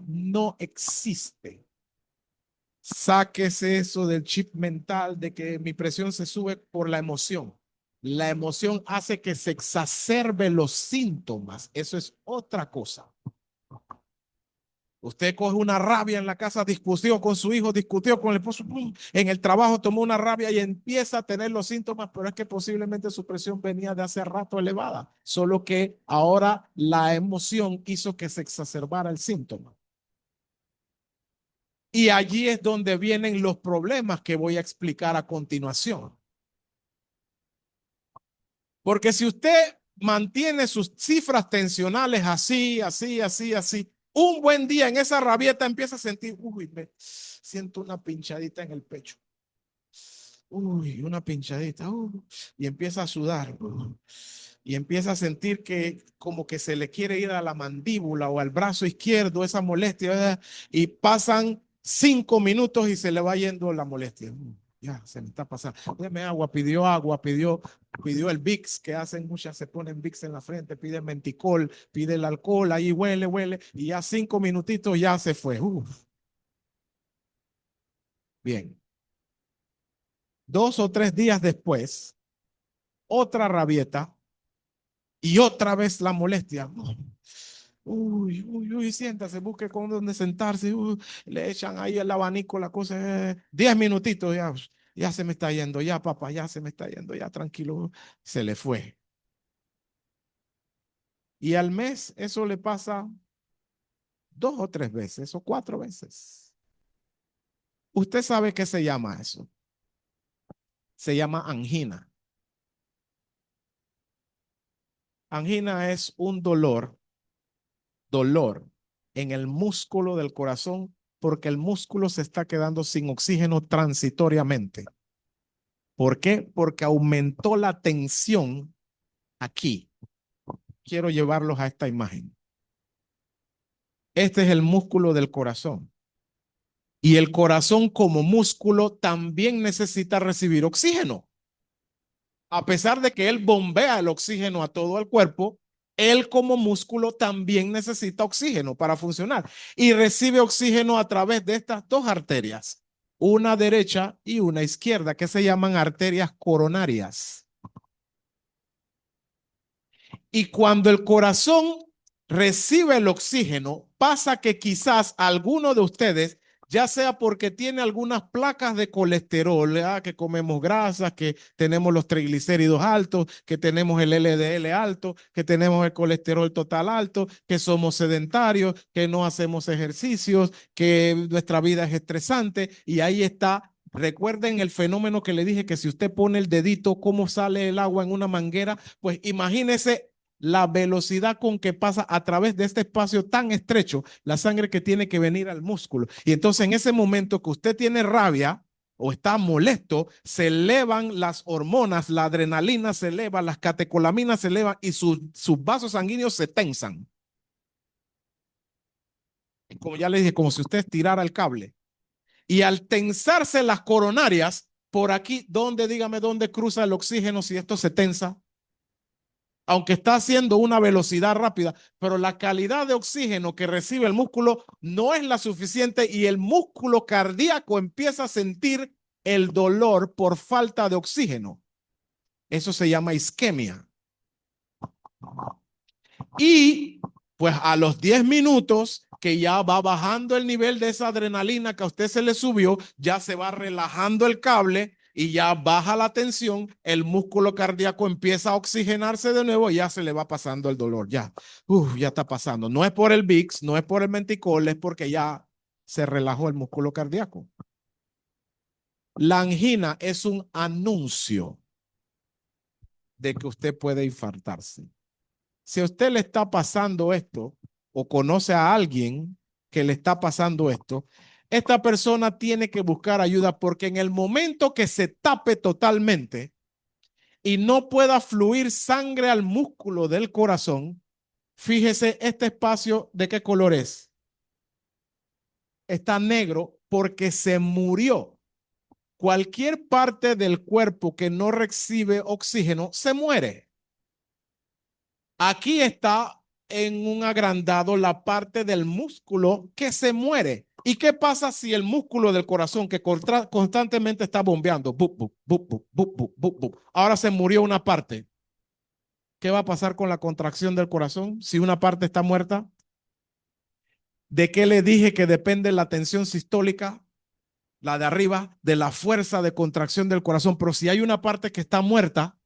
no existe. Sáquese eso del chip mental de que mi presión se sube por la emoción. La emoción hace que se exacerben los síntomas. Eso es otra cosa. Usted coge una rabia en la casa, discutió con su hijo, discutió con el esposo, en el trabajo tomó una rabia y empieza a tener los síntomas, pero es que posiblemente su presión venía de hace rato elevada, solo que ahora la emoción hizo que se exacerbara el síntoma. Y allí es donde vienen los problemas que voy a explicar a continuación. Porque si usted mantiene sus cifras tensionales así, así, así, así, un buen día en esa rabieta empieza a sentir, uy, siento una pinchadita en el pecho. Uy, una pinchadita, y empieza a sudar. y empieza a sentir que como que se le quiere ir a la mandíbula o al brazo izquierdo esa molestia, ¿verdad? Y pasan 5 minutos y se le va yendo la molestia. Ya, se me está pasando. Deme agua, pidió el Vicks, que hacen muchas, se ponen Vicks en la frente, pide menticol, pide el alcohol, ahí huele, y ya 5 minutitos ya se fue. Bien. 2 o 3 días después, otra rabieta y otra vez la molestia. Uy, siéntase, busque con dónde sentarse. Le echan ahí el abanico, la cosa. 10 minutitos, ya se me está yendo, ya papá, ya se me está yendo, ya tranquilo. Se le fue. Y al mes eso le pasa 2 o 3 veces o 4 veces. ¿Usted sabe qué se llama eso? Se llama angina. Angina es un dolor en el músculo del corazón porque el músculo se está quedando sin oxígeno transitoriamente. ¿Por qué? Porque aumentó la tensión aquí. Quiero llevarlos a esta imagen. Este es el músculo del corazón. Y el corazón como músculo también necesita recibir oxígeno. A pesar de que él bombea el oxígeno a todo el cuerpo, él como músculo también necesita oxígeno para funcionar y recibe oxígeno a través de estas dos arterias, una derecha y una izquierda, que se llaman arterias coronarias. Y cuando el corazón recibe el oxígeno, pasa que quizás alguno de ustedes, ya sea porque tiene algunas placas de colesterol, ¿verdad? Que comemos grasas, que tenemos los triglicéridos altos, que tenemos el LDL alto, que tenemos el colesterol total alto, que somos sedentarios, que no hacemos ejercicios, que nuestra vida es estresante, y ahí está. Recuerden el fenómeno que le dije, que si usted pone el dedito, cómo sale el agua en una manguera, pues imagínese la velocidad con que pasa a través de este espacio tan estrecho la sangre que tiene que venir al músculo. Y entonces en ese momento que usted tiene rabia o está molesto, se elevan las hormonas, la adrenalina se eleva, las catecolaminas se elevan y sus vasos sanguíneos se tensan. Como ya le dije, como si usted estirara el cable. Y al tensarse las coronarias, por aquí, ¿dónde, dígame, dónde cruza el oxígeno si esto se tensa? Aunque está haciendo una velocidad rápida, pero la calidad de oxígeno que recibe el músculo no es la suficiente y el músculo cardíaco empieza a sentir el dolor por falta de oxígeno. Eso se llama isquemia. Y pues a los 10 minutos que ya va bajando el nivel de esa adrenalina que a usted se le subió, ya se va relajando el cable y ya baja la tensión, el músculo cardíaco empieza a oxigenarse de nuevo y ya se le va pasando el dolor. Ya está pasando. No es por el Vicks, no es por el menticol, es porque ya se relajó el músculo cardíaco. La angina es un anuncio de que usted puede infartarse. Si a usted le está pasando esto o conoce a alguien que le está pasando esto, esta persona tiene que buscar ayuda porque en el momento que se tape totalmente y no pueda fluir sangre al músculo del corazón, fíjese este espacio de qué color es. Está negro porque se murió. Cualquier parte del cuerpo que no recibe oxígeno se muere. Aquí está en un agrandado la parte del músculo que se muere. ¿Y qué pasa si el músculo del corazón que constantemente está bombeando, bup, bup, bup, bup, bup, bup, bup, bup, ahora se murió una parte? ¿Qué va a pasar con la contracción del corazón si una parte está muerta? ¿De qué le dije que depende la tensión sistólica? La de arriba, de la fuerza de contracción del corazón. Pero si hay una parte que está muerta,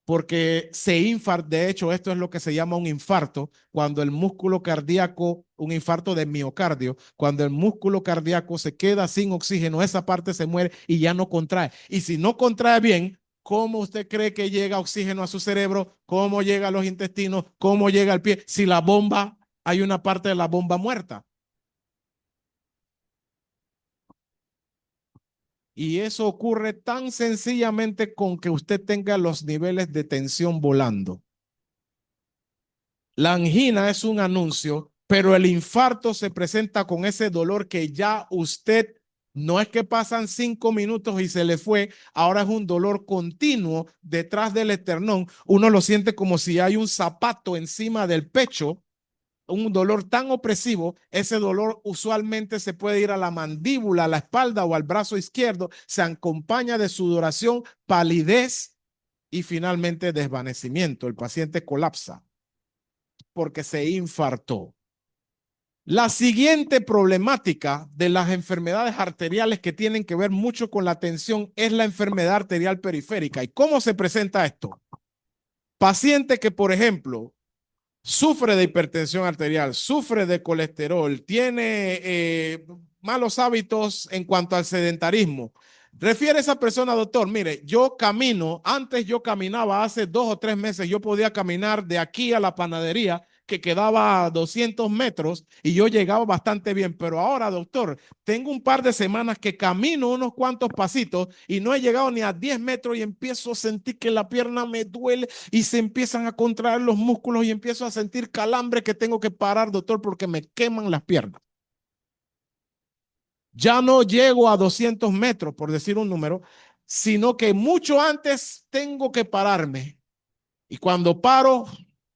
porque se infarta, de hecho, esto es lo que se llama un infarto, cuando el músculo cardíaco, un infarto de miocardio, cuando el músculo cardíaco se queda sin oxígeno, esa parte se muere y ya no contrae. Y si no contrae bien, ¿cómo usted cree que llega oxígeno a su cerebro? ¿Cómo llega a los intestinos? ¿Cómo llega al pie? Si la bomba, hay una parte de la bomba muerta. Y eso ocurre tan sencillamente con que usted tenga los niveles de tensión volando. La angina es un anuncio, pero el infarto se presenta con ese dolor que ya usted no es que pasan 5 minutos y se le fue, ahora es un dolor continuo detrás del esternón. Uno lo siente como si hay un zapato encima del pecho, un dolor tan opresivo. Ese dolor usualmente se puede ir a la mandíbula, a la espalda o al brazo izquierdo. Se acompaña de sudoración, palidez y finalmente desvanecimiento. El paciente colapsa porque se infartó. La siguiente problemática de las enfermedades arteriales que tienen que ver mucho con la tensión es la enfermedad arterial periférica. ¿Y cómo se presenta esto? Paciente que, por ejemplo, sufre de hipertensión arterial, sufre de colesterol, tiene malos hábitos en cuanto al sedentarismo. Refiere a esa persona, doctor, mire, yo camino, antes yo caminaba hace 2 o 3 meses, yo podía caminar de aquí a la panadería que quedaba a 200 metros y yo llegaba bastante bien, pero ahora, doctor, tengo un par de semanas que camino unos cuantos pasitos y no he llegado ni a 10 metros y empiezo a sentir que la pierna me duele y se empiezan a contraer los músculos y empiezo a sentir calambre que tengo que parar, doctor, porque me queman las piernas. Ya no llego a 200 metros, por decir un número, sino que mucho antes tengo que pararme. Y cuando paro,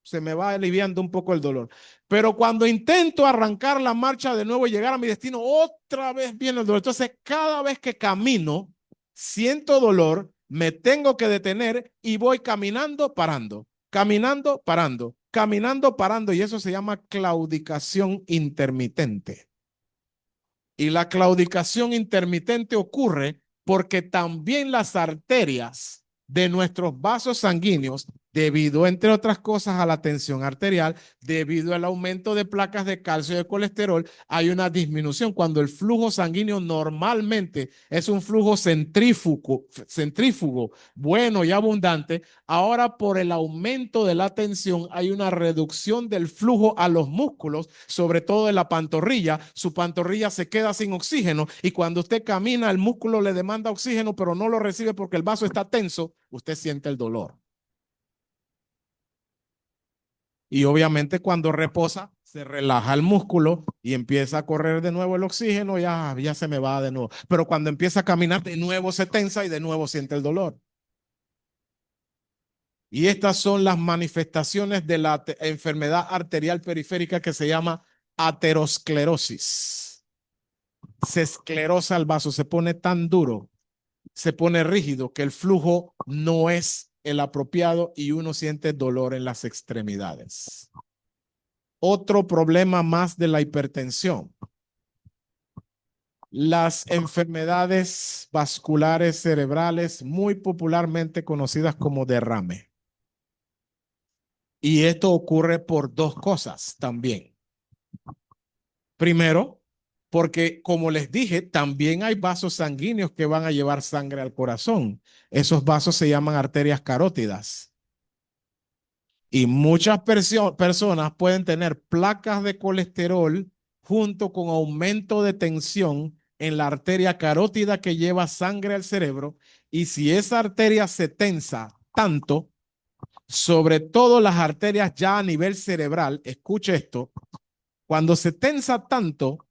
se me va aliviando un poco el dolor. Pero cuando intento arrancar la marcha de nuevo y llegar a mi destino, otra vez viene el dolor. Entonces, cada vez que camino, siento dolor, me tengo que detener y voy caminando, parando, caminando, parando, caminando, parando. Y eso se llama claudicación intermitente. Y la claudicación intermitente ocurre porque también las arterias de nuestros vasos sanguíneos, debido, entre otras cosas, a la tensión arterial, debido al aumento de placas de calcio y de colesterol, hay una disminución. Cuando el flujo sanguíneo normalmente es un flujo centrífugo, bueno y abundante, ahora por el aumento de la tensión hay una reducción del flujo a los músculos, sobre todo en la pantorrilla. Su pantorrilla se queda sin oxígeno y cuando usted camina el músculo le demanda oxígeno pero no lo recibe porque el vaso está tenso, usted siente el dolor. Y obviamente cuando reposa, se relaja el músculo y empieza a correr de nuevo el oxígeno, ya se me va de nuevo. Pero cuando empieza a caminar, de nuevo se tensa y de nuevo siente el dolor. Y estas son las manifestaciones de la enfermedad arterial periférica que se llama aterosclerosis. Se esclerosa el vaso, se pone tan duro, se pone rígido que el flujo no es el apropiado y uno siente dolor en las extremidades. Otro problema más de la hipertensión. Las enfermedades vasculares cerebrales, muy popularmente conocidas como derrame. Y esto ocurre por dos cosas también. Primero, porque como les dije, también hay vasos sanguíneos que van a llevar sangre al corazón. Esos vasos se llaman arterias carótidas. Y muchas personas pueden tener placas de colesterol junto con aumento de tensión en la arteria carótida que lleva sangre al cerebro. Y si esa arteria se tensa tanto, sobre todo las arterias ya a nivel cerebral, escuche esto, cuando se tensa tanto,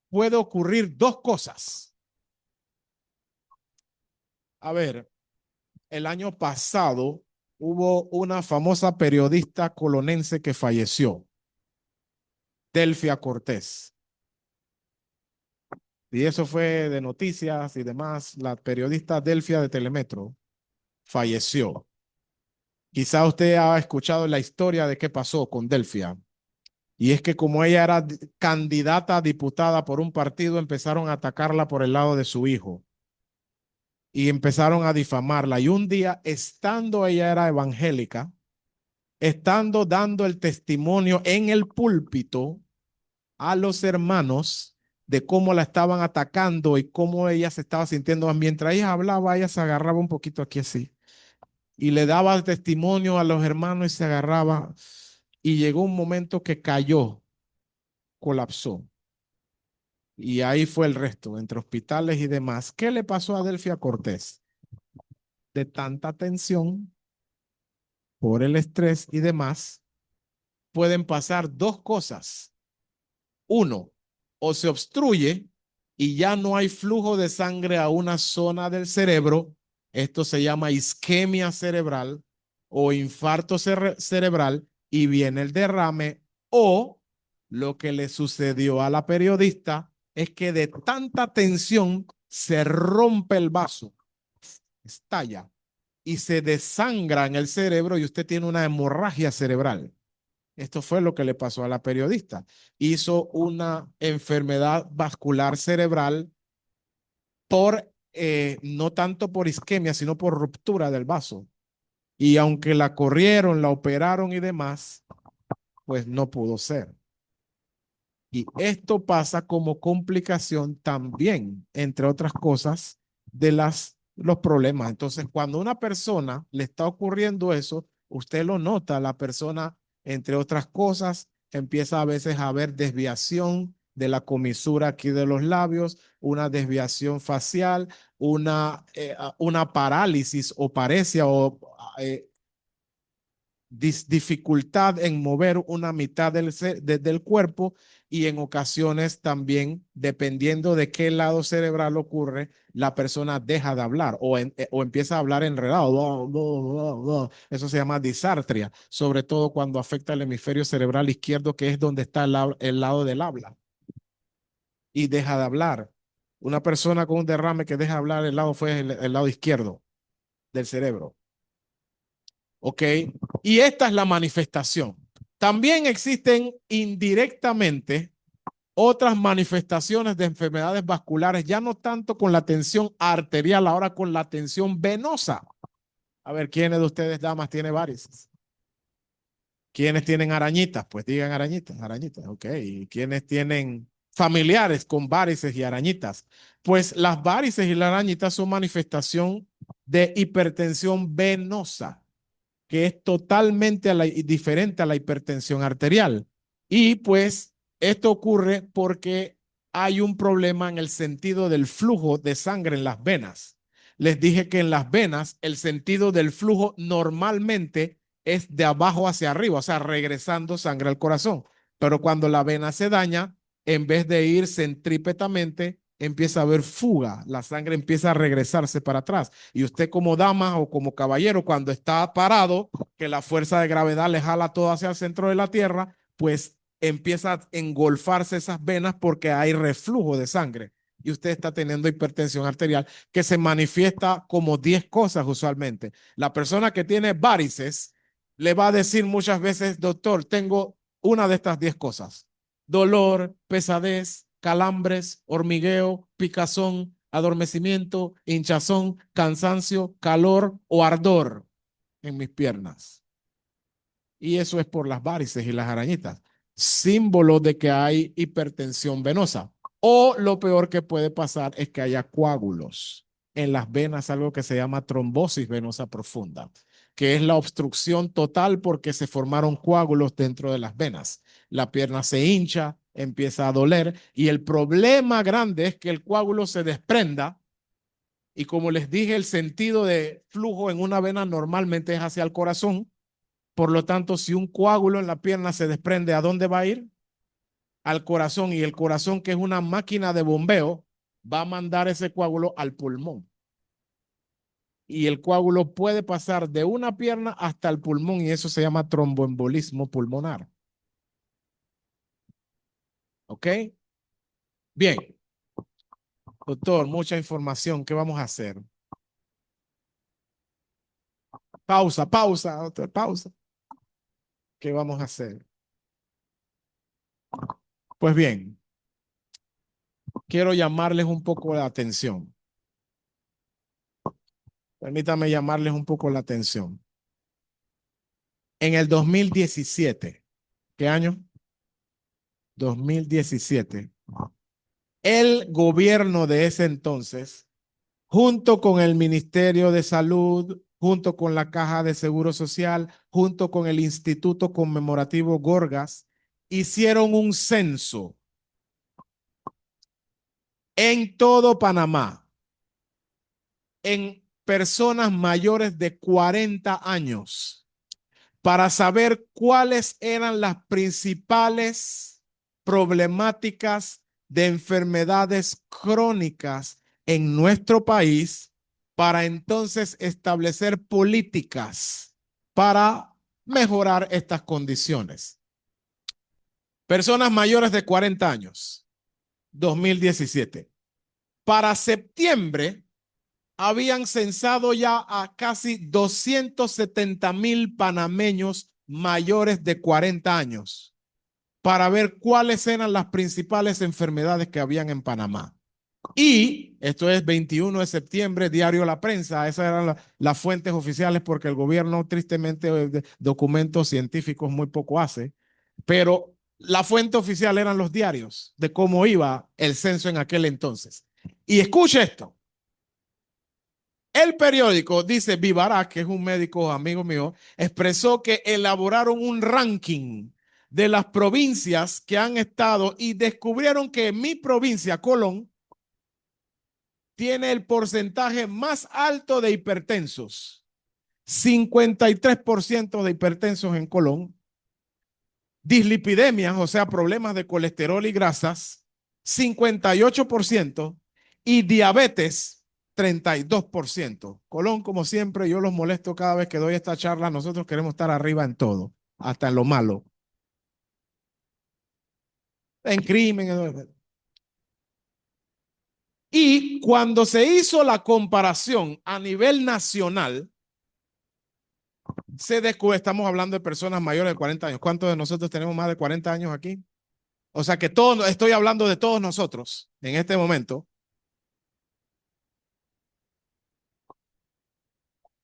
puede ocurrir dos cosas. A ver, el año pasado hubo una famosa periodista colonense que falleció, Delfia Cortés. Y eso fue de noticias y demás. La periodista Delfia de Telemetro falleció. Quizá usted ha escuchado la historia de qué pasó con Delfia. Y es que como ella era candidata a diputada por un partido, empezaron a atacarla por el lado de su hijo. Y empezaron a difamarla. Y un día, estando ella era evangélica, estando dando el testimonio en el púlpito a los hermanos de cómo la estaban atacando y cómo ella se estaba sintiendo. Mientras ella hablaba, ella se agarraba un poquito aquí así y le daba testimonio a los hermanos y se agarraba. Y llegó un momento que cayó, colapsó. Y ahí fue el resto, entre hospitales y demás. ¿Qué le pasó a Delfia Cortés? De tanta tensión por el estrés y demás, pueden pasar dos cosas. Uno, o se obstruye y ya no hay flujo de sangre a una zona del cerebro. Esto se llama isquemia cerebral o infarto cerebral y viene el derrame. O lo que le sucedió a la periodista es que de tanta tensión se rompe el vaso, estalla y se desangra en el cerebro y usted tiene una hemorragia cerebral. Esto fue lo que le pasó a la periodista. Hizo una enfermedad vascular cerebral por, no tanto por isquemia, sino por ruptura del vaso. Y aunque la corrieron, la operaron y demás, pues no pudo ser. Y esto pasa como complicación también, entre otras cosas, de los problemas. Entonces, cuando a una persona le está ocurriendo eso, usted lo nota, la persona, entre otras cosas, empieza a veces a haber desviación de la comisura aquí de los labios, una desviación facial, una parálisis o paresia o dificultad en mover una mitad del cuerpo y en ocasiones también, dependiendo de qué lado cerebral ocurre, la persona deja de hablar o empieza a hablar enredado. Eso se llama disartria, sobre todo cuando afecta el hemisferio cerebral izquierdo, que es donde está el lado del habla, y deja de hablar. Una persona con un derrame que deja de hablar el lado fue el lado izquierdo del cerebro. ¿Ok? Y esta es la manifestación. También existen indirectamente otras manifestaciones de enfermedades vasculares, ya no tanto con la tensión arterial, ahora con la tensión venosa. A ver, ¿quiénes de ustedes, damas, tiene varices? ¿Quiénes tienen arañitas? Pues digan arañitas, arañitas, ok. ¿Y quiénes tienen familiares con varices y arañitas? Pues las varices y las arañitas son manifestación de hipertensión venosa, que es totalmente diferente a la hipertensión arterial. Y pues esto ocurre porque hay un problema en el sentido del flujo de sangre en las venas. Les dije que en las venas el sentido del flujo normalmente es de abajo hacia arriba, o sea, regresando sangre al corazón. Pero cuando la vena se daña, en vez de ir centrípetamente, empieza a haber fuga, la sangre empieza a regresarse para atrás. Y usted como dama o como caballero, cuando está parado, que la fuerza de gravedad le jala todo hacia el centro de la tierra, pues empieza a engolfarse esas venas porque hay reflujo de sangre. Y usted está teniendo hipertensión arterial que se manifiesta como 10 cosas usualmente. La persona que tiene varices le va a decir muchas veces, doctor, tengo una de estas 10 cosas: dolor, pesadez, calambres, hormigueo, picazón, adormecimiento, hinchazón, cansancio, calor o ardor en mis piernas. Y eso es por las varices y las arañitas, símbolo de que hay hipertensión venosa. O lo peor que puede pasar es que haya coágulos en las venas, algo que se llama trombosis venosa profunda, que es la obstrucción total porque se formaron coágulos dentro de las venas. La pierna se hincha, empieza a doler y el problema grande es que el coágulo se desprenda y, como les dije, el sentido de flujo en una vena normalmente es hacia el corazón. Por lo tanto, si un coágulo en la pierna se desprende, ¿a dónde va a ir? Al corazón. Y el corazón, que es una máquina de bombeo, va a mandar ese coágulo al pulmón. Y el coágulo puede pasar de una pierna hasta el pulmón y eso se llama tromboembolismo pulmonar. ¿Ok? Bien. Doctor, mucha información. ¿Qué vamos a hacer? Pausa, pausa, doctor, pausa. ¿Qué vamos a hacer? Pues bien, quiero llamarles un poco la atención. Permítame llamarles un poco la atención. En el 2017, ¿qué año? 2017. El gobierno de ese entonces, junto con el Ministerio de Salud, junto con la Caja de Seguro Social, junto con el Instituto Conmemorativo Gorgas, hicieron un censo en todo Panamá, en personas mayores de 40 años, para saber cuáles eran las principales problemáticas de enfermedades crónicas en nuestro país, para entonces establecer políticas para mejorar estas condiciones. Personas mayores de 40 años, 2017. Para septiembre habían censado ya a casi 270,000 panameños mayores de 40 años para ver cuáles eran las principales enfermedades que habían en Panamá. Y esto es 21 de septiembre, diario La Prensa, esas eran las fuentes oficiales porque el gobierno tristemente documentos científicos muy poco hace, pero la fuente oficial eran los diarios de cómo iba el censo en aquel entonces. Y escuche esto. El periódico, dice Vivará, que es un médico amigo mío, expresó que elaboraron un ranking de las provincias que han estado y descubrieron que mi provincia, Colón, tiene el porcentaje más alto de hipertensos. 53% de hipertensos en Colón. Dislipidemias, o sea, problemas de colesterol y grasas, 58%. Y diabetes, 32%. Colón, como siempre, yo los molesto cada vez que doy esta charla. Nosotros queremos estar arriba en todo, hasta en lo malo. En crimen. Y cuando se hizo la comparación a nivel nacional, se descubre, estamos hablando de personas mayores de 40 años. ¿Cuántos de nosotros tenemos más de 40 años aquí? O sea que todos, estoy hablando de todos nosotros en este momento.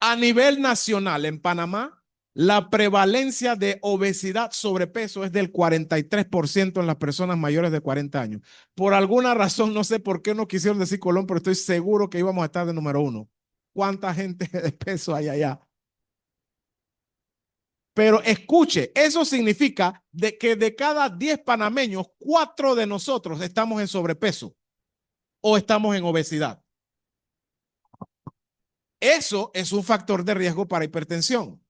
A nivel nacional, en Panamá, la prevalencia de obesidad, sobrepeso es del 43% en las personas mayores de 40 años. Por alguna razón, no sé por qué no quisieron decir Colón, pero estoy seguro que íbamos a estar de número 1. ¿Cuánta gente de peso hay allá? Pero escuche, eso significa que de cada 10 panameños, 4 de nosotros estamos en sobrepeso o estamos en obesidad. Eso es un factor de riesgo para hipertensión.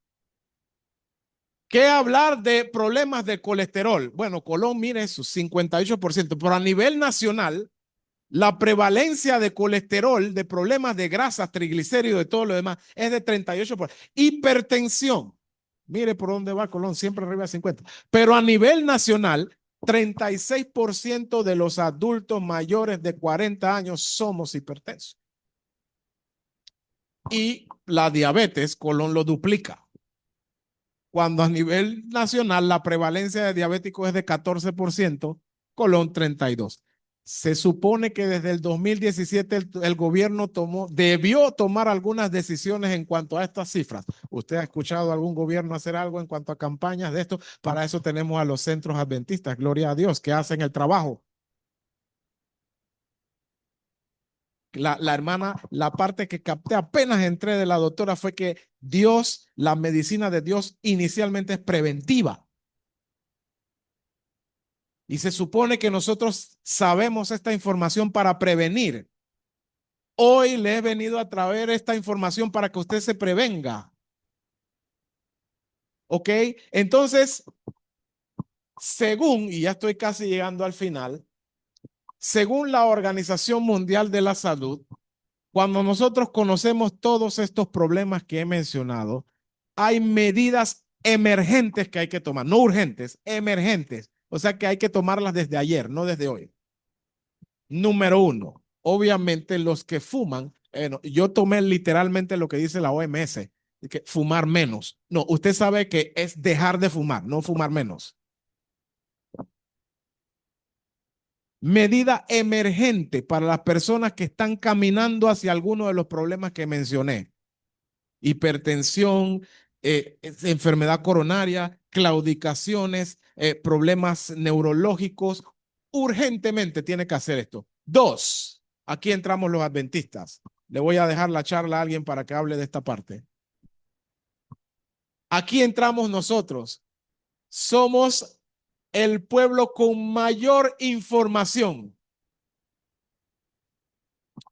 ¿Qué hablar de problemas de colesterol? Bueno, Colón, mire eso, 58%, pero a nivel nacional, la prevalencia de colesterol, de problemas de grasas, triglicéridos, de todo lo demás, es de 38%. Hipertensión, mire por dónde va Colón, siempre arriba de 50%. Pero a nivel nacional, 36% de los adultos mayores de 40 años somos hipertensos. Y la diabetes, Colón lo duplica. Cuando a nivel nacional la prevalencia de diabéticos es de 14%, Colón 32%. Se supone que desde el 2017 el gobierno debió tomar algunas decisiones en cuanto a estas cifras. ¿Usted ha escuchado a algún gobierno hacer algo en cuanto a campañas de esto? Para eso tenemos a los centros adventistas, gloria a Dios, que hacen el trabajo. La hermana, la parte que capté apenas entré de la doctora fue que Dios, la medicina de Dios inicialmente es preventiva. Y se supone que nosotros sabemos esta información para prevenir. Hoy le he venido a traer esta información para que usted se prevenga. ¿Ok? Entonces, según, y ya estoy casi llegando al final, según la Organización Mundial de la Salud, cuando nosotros conocemos todos estos problemas que he mencionado, hay medidas emergentes que hay que tomar, no urgentes, emergentes. O sea que hay que tomarlas desde ayer, no desde hoy. Número 1, obviamente los que fuman, yo tomé literalmente lo que dice la OMS, que fumar menos. No, usted sabe que es dejar de fumar, no fumar menos. Medida emergente para las personas que están caminando hacia alguno de los problemas que mencioné. Hipertensión, enfermedad coronaria, claudicaciones, problemas neurológicos. Urgentemente tiene que hacer esto. 2, aquí entramos los adventistas. Le voy a dejar la charla a alguien para que hable de esta parte. Aquí entramos nosotros. Somos el pueblo con mayor información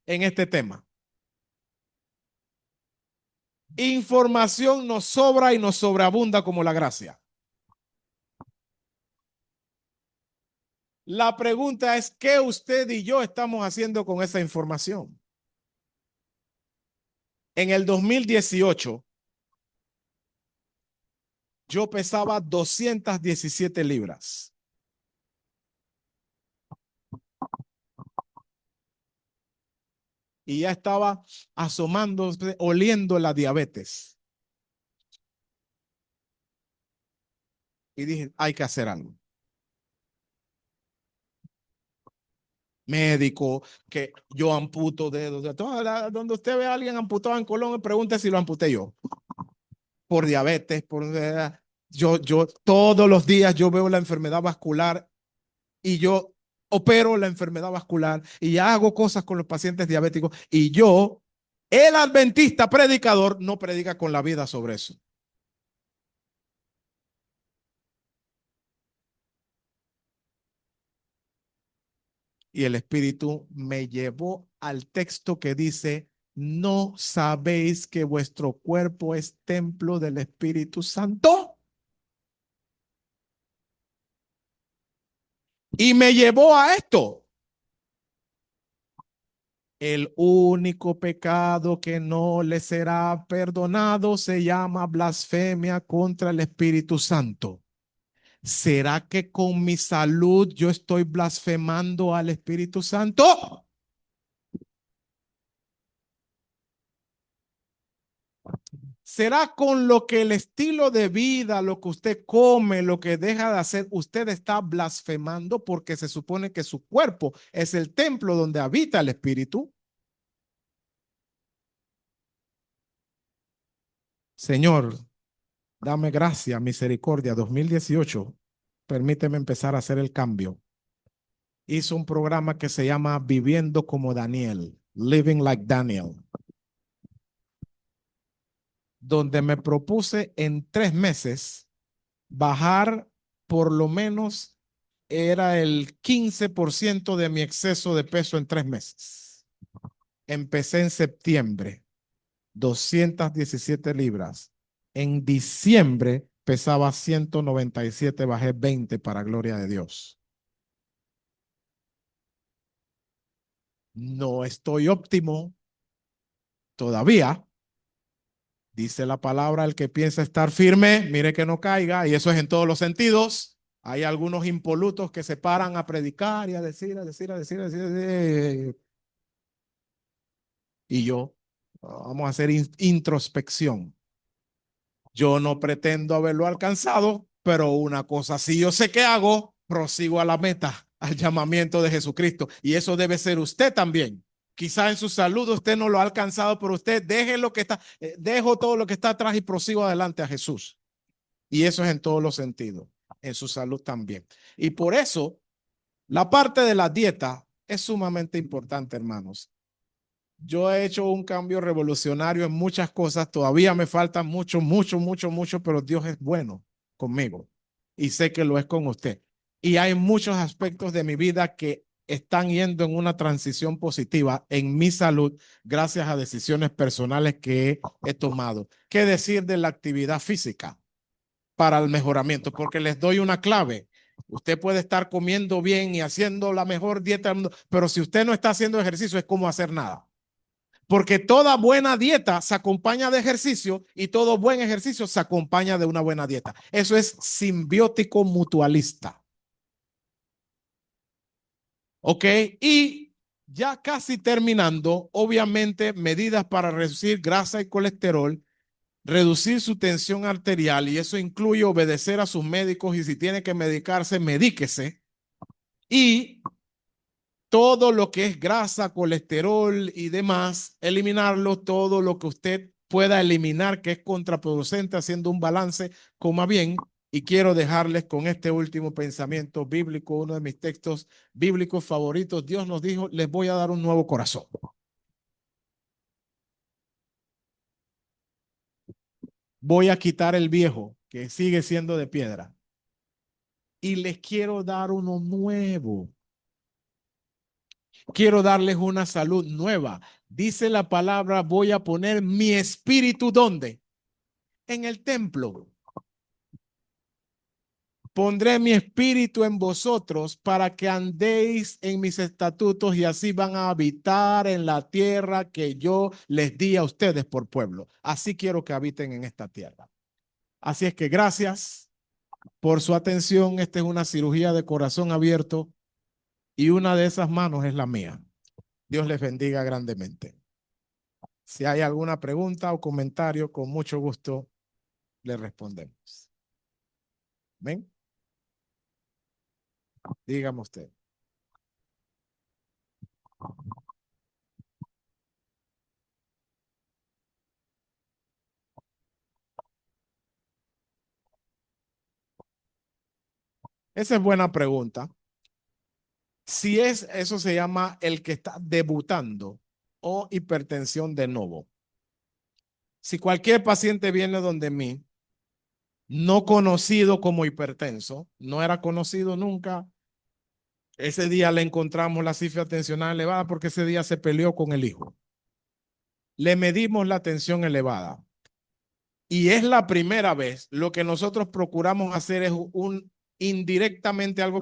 en este tema. Información nos sobra y nos sobreabunda como la gracia. La pregunta es, ¿qué usted y yo estamos haciendo con esa información? En el 2018, yo pesaba 217 libras. Y ya estaba asomándose, oliendo la diabetes. Y dije, hay que hacer algo. Médico, que yo amputo dedos. Donde usted ve a alguien amputado en Colón, pregunte si lo amputé yo. Por diabetes, yo todos los días yo veo la enfermedad vascular y yo opero la enfermedad vascular y hago cosas con los pacientes diabéticos y yo, el adventista predicador, no predica con la vida sobre eso. Y el Espíritu me llevó al texto que dice, ¿no sabéis que vuestro cuerpo es templo del Espíritu Santo? Y me llevó a esto. El único pecado que no le será perdonado se llama blasfemia contra el Espíritu Santo. ¿Será que con mi salud yo estoy blasfemando al Espíritu Santo? ¿Será con lo que el estilo de vida, lo que usted come, lo que deja de hacer, usted está blasfemando porque se supone que su cuerpo es el templo donde habita el Espíritu? Señor, dame gracia, misericordia. 2018, permíteme empezar a hacer el cambio. Hizo un programa que se llama Viviendo como Daniel, Living Like Daniel, donde me propuse en 3 meses bajar por lo menos era el 15% de mi exceso de peso en 3 meses. Empecé en septiembre, 217 libras. En diciembre pesaba 197, bajé 20 para gloria de Dios. No estoy óptimo todavía. Dice la palabra, el que piensa estar firme, mire que no caiga, y eso es en todos los sentidos. Hay algunos impolutos que se paran a predicar y a decir, a decir, a decir, a decir, a decir. Y yo, vamos a hacer introspección. Yo no pretendo haberlo alcanzado, pero una cosa sí yo sé que hago, prosigo a la meta, al llamamiento de Jesucristo. Y eso debe ser usted también. Quizá en su salud usted no lo ha alcanzado, pero usted deje lo que está, dejo todo lo que está atrás y prosigo adelante a Jesús. Y eso es en todos los sentidos, en su salud también. Y por eso, la parte de la dieta es sumamente importante, hermanos. Yo he hecho un cambio revolucionario en muchas cosas. Todavía me falta mucho, mucho, mucho, mucho, pero Dios es bueno conmigo y sé que lo es con usted. Y hay muchos aspectos de mi vida que están yendo en una transición positiva en mi salud gracias a decisiones personales que he tomado. ¿Qué decir de la actividad física para el mejoramiento? Porque les doy una clave. Usted puede estar comiendo bien y haciendo la mejor dieta del mundo, pero si usted no está haciendo ejercicio es como hacer nada. Porque toda buena dieta se acompaña de ejercicio y todo buen ejercicio se acompaña de una buena dieta. Eso es simbiótico mutualista. ¿Ok? Y ya casi terminando, obviamente medidas para reducir grasa y colesterol, reducir su tensión arterial, y eso incluye obedecer a sus médicos y si tiene que medicarse, medíquese. Y todo lo que es grasa, colesterol y demás, eliminarlo, todo lo que usted pueda eliminar que es contraproducente, haciendo un balance, coma bien. Y quiero dejarles con este último pensamiento bíblico, uno de mis textos bíblicos favoritos. Dios nos dijo, les voy a dar un nuevo corazón. Voy a quitar el viejo, que sigue siendo de piedra, y les quiero dar uno nuevo. Quiero darles una salud nueva. Dice la palabra, voy a poner mi espíritu, ¿dónde? En el templo. Pondré mi espíritu en vosotros para que andéis en mis estatutos y así van a habitar en la tierra que yo les di a ustedes por pueblo. Así quiero que habiten en esta tierra. Así es que gracias por su atención. Esta es una cirugía de corazón abierto y una de esas manos es la mía. Dios les bendiga grandemente. Si hay alguna pregunta o comentario, con mucho gusto le respondemos. ¿Ven? Dígame usted. Esa es buena pregunta. Si es, eso se llama el que está debutando o hipertensión de novo. Si cualquier paciente viene donde mí, no conocido como hipertenso, no era conocido nunca, ese día le encontramos la cifra tensional elevada porque ese día se peleó con el hijo. Le medimos la tensión elevada. Y es la primera vez, lo que nosotros procuramos hacer es un indirectamente algo.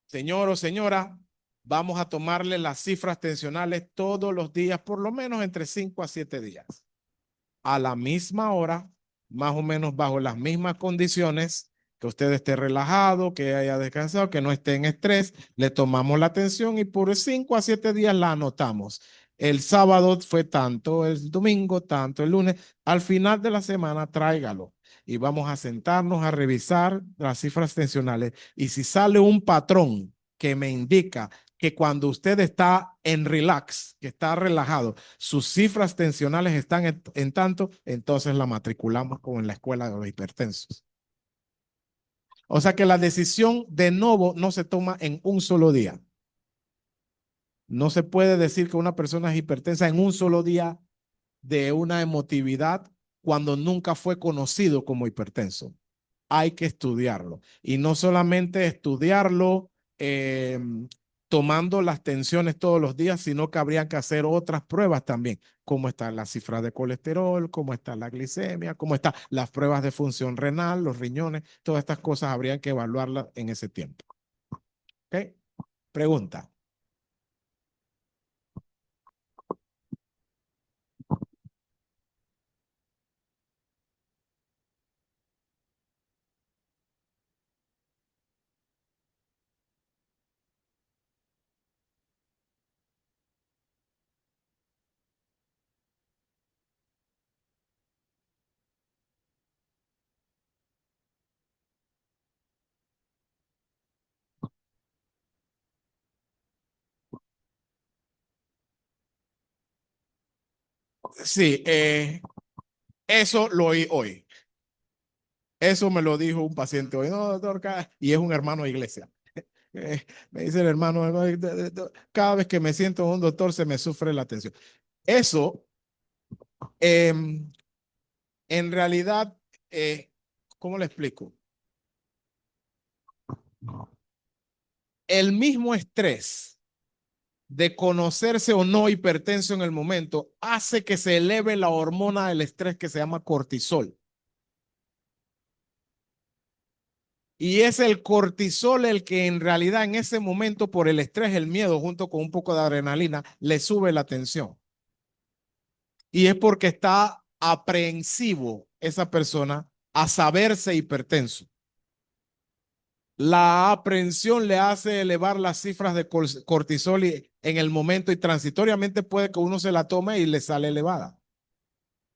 Señor o señora, vamos a tomarle las cifras tensionales todos los días, por lo menos entre 5 a 7 días. A la misma hora, más o menos bajo las mismas condiciones, que usted esté relajado, que haya descansado, que no esté en estrés, le tomamos la tensión y por 5 a 7 días la anotamos. El sábado fue tanto, el domingo tanto, el lunes. Al final de la semana, tráigalo y vamos a sentarnos a revisar las cifras tensionales. Y si sale un patrón que me indica que cuando usted está en relax, que está relajado, sus cifras tensionales están en tanto, entonces la matriculamos como en la escuela de los hipertensos. O sea que la decisión de novo no se toma en un solo día. No se puede decir que una persona es hipertensa en un solo día de una emotividad cuando nunca fue conocido como hipertenso. Hay que estudiarlo. Y no solamente estudiarlo tomando las tensiones todos los días, sino que habría que hacer otras pruebas también. Cómo está la cifra de colesterol, cómo está la glicemia, cómo están las pruebas de función renal, los riñones, todas estas cosas habrían que evaluarlas en ese tiempo. ¿Ok? Pregunta. Sí, eso lo oí hoy. Eso me lo dijo un paciente hoy. No, doctor, y es un hermano de iglesia. Me dice el hermano, cada vez que me siento un doctor se me sufre la tensión. Eso, eh, en realidad, ¿cómo le explico? El mismo estrés de conocerse o no hipertenso en el momento hace que se eleve la hormona del estrés que se llama cortisol. Y es el cortisol el que en realidad en ese momento por el estrés, el miedo, junto con un poco de adrenalina, le sube la tensión. Y es porque está aprehensivo esa persona a saberse hipertenso. La aprehensión le hace elevar las cifras de cortisol en el momento y transitoriamente puede que uno se la tome y le sale elevada.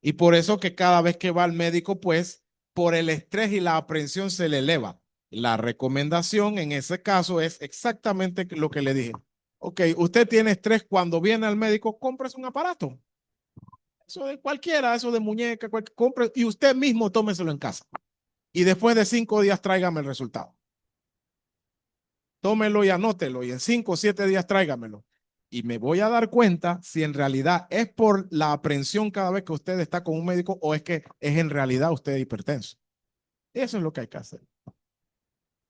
Y por eso que cada vez que va al médico, pues por el estrés y la aprehensión se le eleva. La recomendación en ese caso es exactamente lo que le dije. Ok, usted tiene estrés cuando viene al médico, cómprese un aparato. Eso de cualquiera, eso de muñeca, compre y usted mismo tómeselo en casa. Y después de 5 días tráigame el resultado. Tómelo y anótelo y en 5 o 7 días tráigamelo. Y me voy a dar cuenta si en realidad es por la aprensión cada vez que usted está con un médico o es que es en realidad usted hipertenso. Eso es lo que hay que hacer.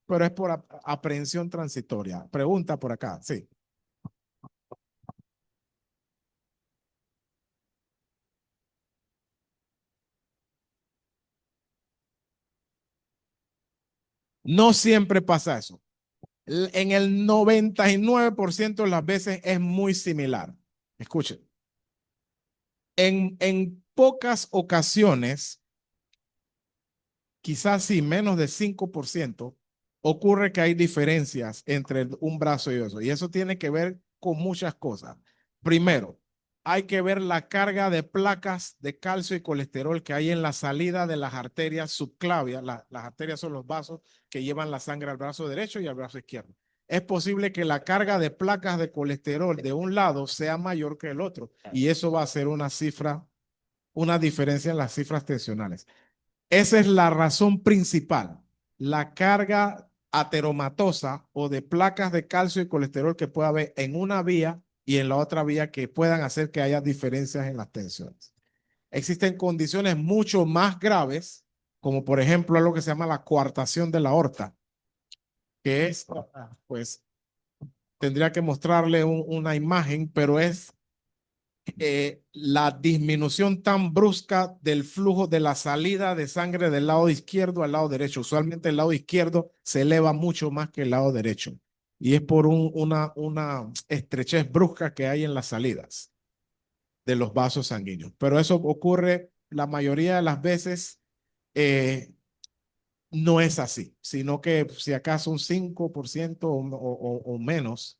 Pero es por aprehensión transitoria. Pregunta por acá, sí. No siempre pasa eso. En el 99% de las veces es muy similar. Escuchen. En pocas ocasiones, quizás sí, menos de 5%, ocurre que hay diferencias entre un brazo y otro. Y eso tiene que ver con muchas cosas. Primero, hay que ver la carga de placas de calcio y colesterol que hay en la salida de las arterias subclavias. Las arterias son los vasos que llevan la sangre al brazo derecho y al brazo izquierdo. Es posible que la carga de placas de colesterol de un lado sea mayor que el otro. Y eso va a ser una cifra, una diferencia en las cifras tensionales. Esa es la razón principal, la carga ateromatosa o de placas de calcio y colesterol que pueda haber en una vía y en la otra vía que puedan hacer que haya diferencias en las tensiones. Existen condiciones mucho más graves, como por ejemplo algo que se llama la coartación de la aorta, que es, pues, tendría que mostrarle una imagen, pero es la disminución tan brusca del flujo de la salida de sangre del lado izquierdo al lado derecho. Usualmente el lado izquierdo se eleva mucho más que el lado derecho. Y es por una estrechez brusca que hay en las salidas de los vasos sanguíneos. Pero eso ocurre la mayoría de las veces, no es así, sino que si acaso un 5% o menos,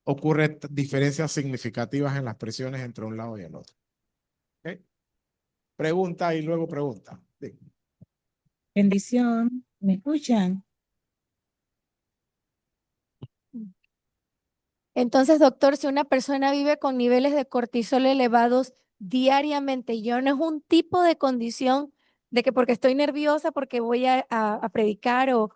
ocurre diferencias significativas en las presiones entre un lado y el otro. ¿Okay? Pregunta y luego pregunta. Sí. Bendición, ¿me escuchan? Entonces, doctor, si una persona vive con niveles de cortisol elevados diariamente, ya no es un tipo de condición de que porque estoy nerviosa, porque voy a predicar o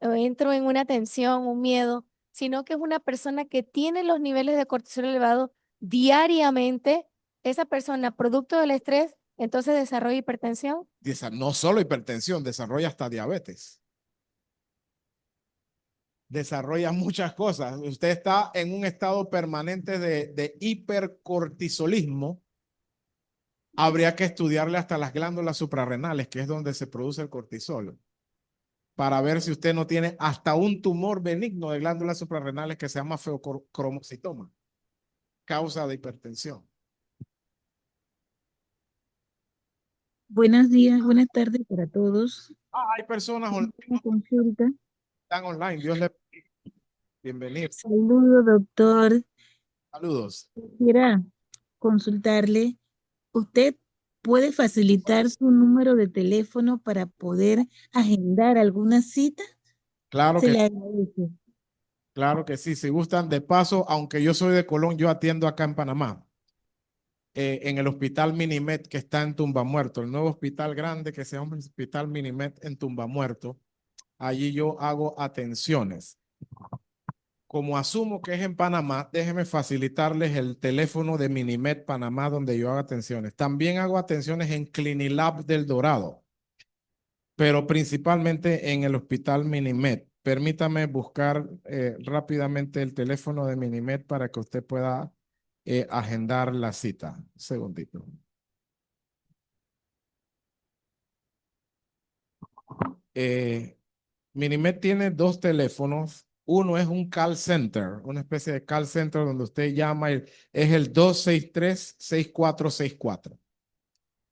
entro en una tensión, un miedo, sino que es una persona que tiene los niveles de cortisol elevados diariamente, esa persona, producto del estrés, entonces desarrolla hipertensión. No solo hipertensión, desarrolla hasta diabetes. Desarrolla muchas cosas. Usted está en un estado permanente de hipercortisolismo. Habría que estudiarle hasta las glándulas suprarrenales, que es donde se produce el cortisol, para ver si usted no tiene hasta un tumor benigno de glándulas suprarrenales que se llama feocromocitoma, causa de hipertensión. Buenos días, buenas tardes para todos. Hay personas Una consulta. están online. Dios le bienvenido. Saludo, doctor. Saludos. Quisiera consultarle. ¿Usted puede facilitar su número de teléfono para poder agendar alguna cita? Claro Se que le agradece. Claro que sí, si gustan, de paso, aunque yo soy de Colón, yo atiendo acá en Panamá, en el Hospital Minimet que está en Tumbamuerto, el nuevo hospital grande que se llama Hospital Minimet en Tumbamuerto. Allí yo hago atenciones. Como asumo que es en Panamá, déjenme facilitarles el teléfono de Minimet Panamá donde yo hago atenciones. También hago atenciones en Clinilab del Dorado, pero principalmente en el Hospital Minimet. Permítame buscar rápidamente el teléfono de Minimet para que usted pueda agendar la cita. Un segundito. Minimet tiene dos teléfonos. Uno es un call center, una especie de call center donde usted llama y es el 263-6464.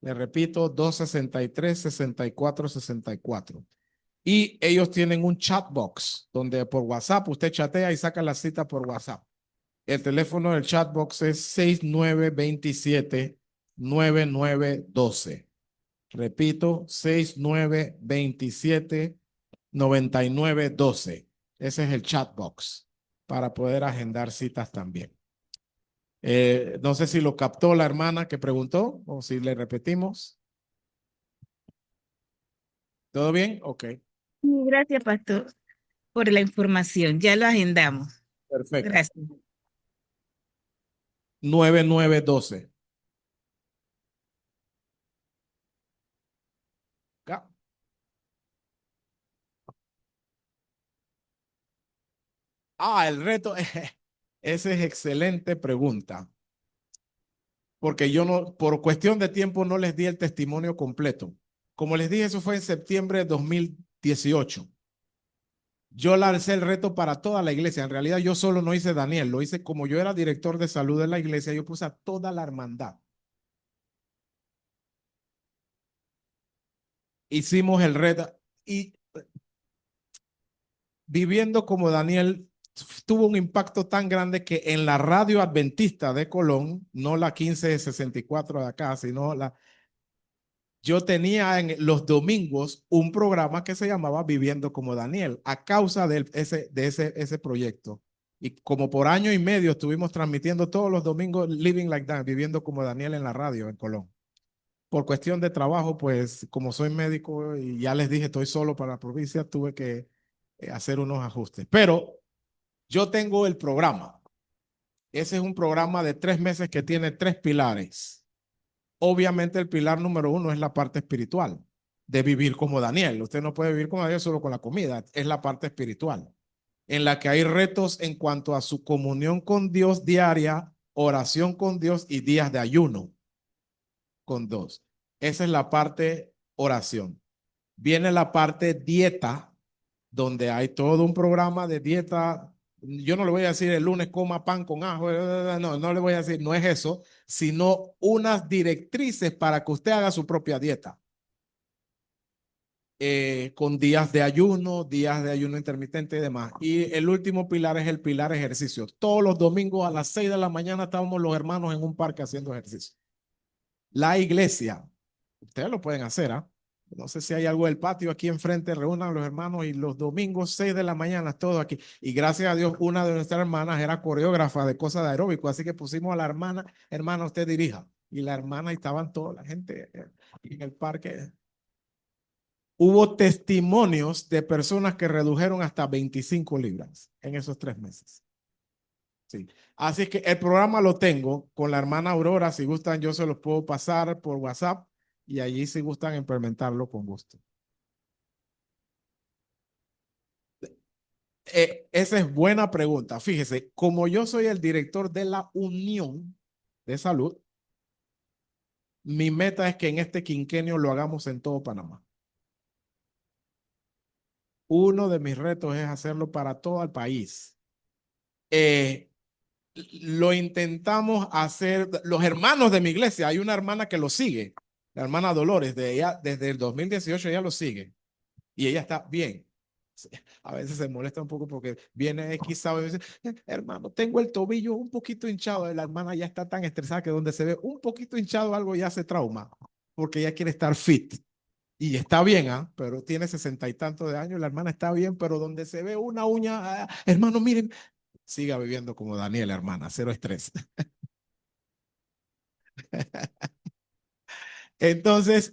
Le repito, 263-6464. Y ellos tienen un chat box donde por WhatsApp usted chatea y saca la cita por WhatsApp. El teléfono del chat box es 6927-9912. Repito, 6927-9912. Ese es el chat box para poder agendar citas también. No sé si lo captó la hermana que preguntó o si le repetimos. ¿Todo bien? Ok. Gracias, pastor, por la información. Ya lo agendamos. Perfecto. Gracias. 9912. ¿Ya? El reto, esa es excelente pregunta, porque yo no, por cuestión de tiempo no les di el testimonio completo. Como les dije, eso fue en septiembre de 2018. Yo lancé el reto para toda la iglesia. En realidad yo solo no hice Daniel, lo hice como yo era director de salud de la iglesia, yo puse a toda la hermandad. Hicimos el reto y viviendo como Daniel tuvo un impacto tan grande que en la radio adventista de Colón, no la 1564 de acá, sino yo tenía en los domingos un programa que se llamaba Viviendo como Daniel, a causa de ese proyecto. Y como por año y medio estuvimos transmitiendo todos los domingos Living Like That, Viviendo como Daniel en la radio en Colón. Por cuestión de trabajo, pues como soy médico y ya les dije, estoy solo para la provincia, tuve que hacer unos ajustes. Pero yo tengo el programa. Ese es un programa de 3 meses que tiene 3 pilares. Obviamente el pilar número 1 es la parte espiritual, de vivir como Daniel. Usted no puede vivir como Daniel solo con la comida, es la parte espiritual, en la que hay retos en cuanto a su comunión con Dios diaria, oración con Dios y días de ayuno con Dios. Esa es la parte oración. Viene la parte dieta, donde hay todo un programa de dieta. Yo no le voy a decir el lunes coma pan con ajo, no, no le voy a decir, no es eso, sino unas directrices para que usted haga su propia dieta. Con días de ayuno intermitente y demás. Y el último pilar es el pilar ejercicio. Todos los domingos a las 6 de la mañana estábamos los hermanos en un parque haciendo ejercicio. La iglesia, ustedes lo pueden hacer, ¿ah? No sé si hay algo del patio aquí enfrente, reúnan a los hermanos y los domingos 6 de la mañana, todo aquí. Y gracias a Dios, una de nuestras hermanas era coreógrafa de cosas de aeróbico, así que pusimos a la hermana, usted dirija. Y la hermana, y estaban toda la gente en el parque. Hubo testimonios de personas que redujeron hasta 25 libras en esos 3 meses. Sí. Así que el programa lo tengo con la hermana Aurora. Si gustan, yo se los puedo pasar por WhatsApp y allí si gustan implementarlo con gusto. Esa es buena pregunta. Fíjese, como yo soy el director de la Unión de Salud, mi meta es que en este quinquenio lo hagamos en todo Panamá. Uno de mis retos es hacerlo para todo el país. Lo intentamos hacer, los hermanos de mi iglesia, hay una hermana que lo sigue, la hermana Dolores, de ella, desde el 2018 ella lo sigue y ella está bien. A veces se molesta un poco porque viene X sábado y dice, hermano, tengo el tobillo un poquito hinchado. La hermana ya está tan estresada que donde se ve un poquito hinchado algo ya se trauma, porque ella quiere estar fit. Y está bien, ¿ah? Pero tiene 60 y tantos de años, la hermana está bien, pero donde se ve una uña, hermano, miren, siga viviendo como Daniel, hermana, cero estrés. Entonces,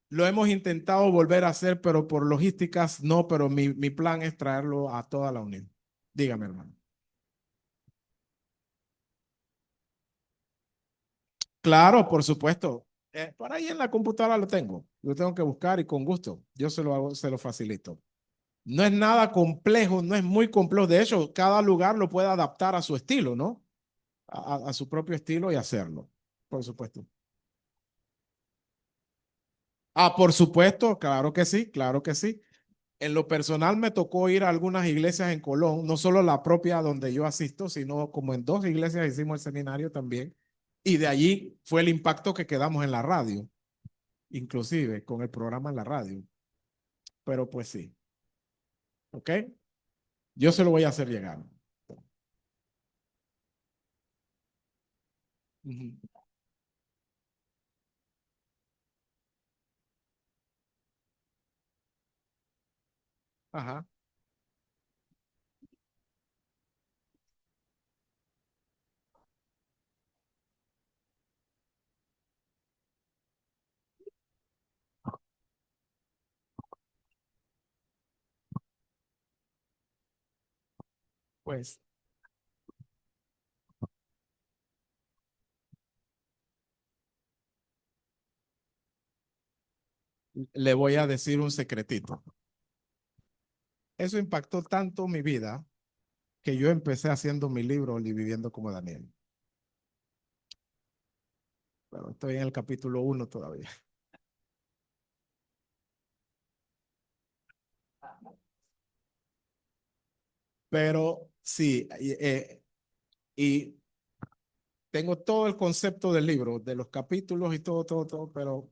lo hemos intentado volver a hacer, pero por logísticas no, pero mi plan es traerlo a toda la unión. Dígame, hermano. Claro, por supuesto. Por ahí en la computadora lo tengo. Lo tengo que buscar y con gusto. Yo se lo hago, se lo facilito. No es nada complejo, no es muy complejo. De hecho, cada lugar lo puede adaptar a su estilo, ¿no? A su propio estilo y hacerlo. Por supuesto. Ah, por supuesto, claro que sí, claro que sí. En lo personal me tocó ir a algunas iglesias en Colón, no solo la propia donde yo asisto, sino como en 2 iglesias hicimos el seminario también. Y de allí fue el impacto que quedamos en la radio, inclusive con el programa en la radio. Pero pues sí, ¿ok? Yo se lo voy a hacer llegar. Ujú. Ajá, pues le voy a decir un secretito. Eso impactó tanto mi vida que yo empecé haciendo mi libro y viviendo como Daniel. Pero estoy en el capítulo 1 todavía. Pero sí, y tengo todo el concepto del libro, de los capítulos y todo, pero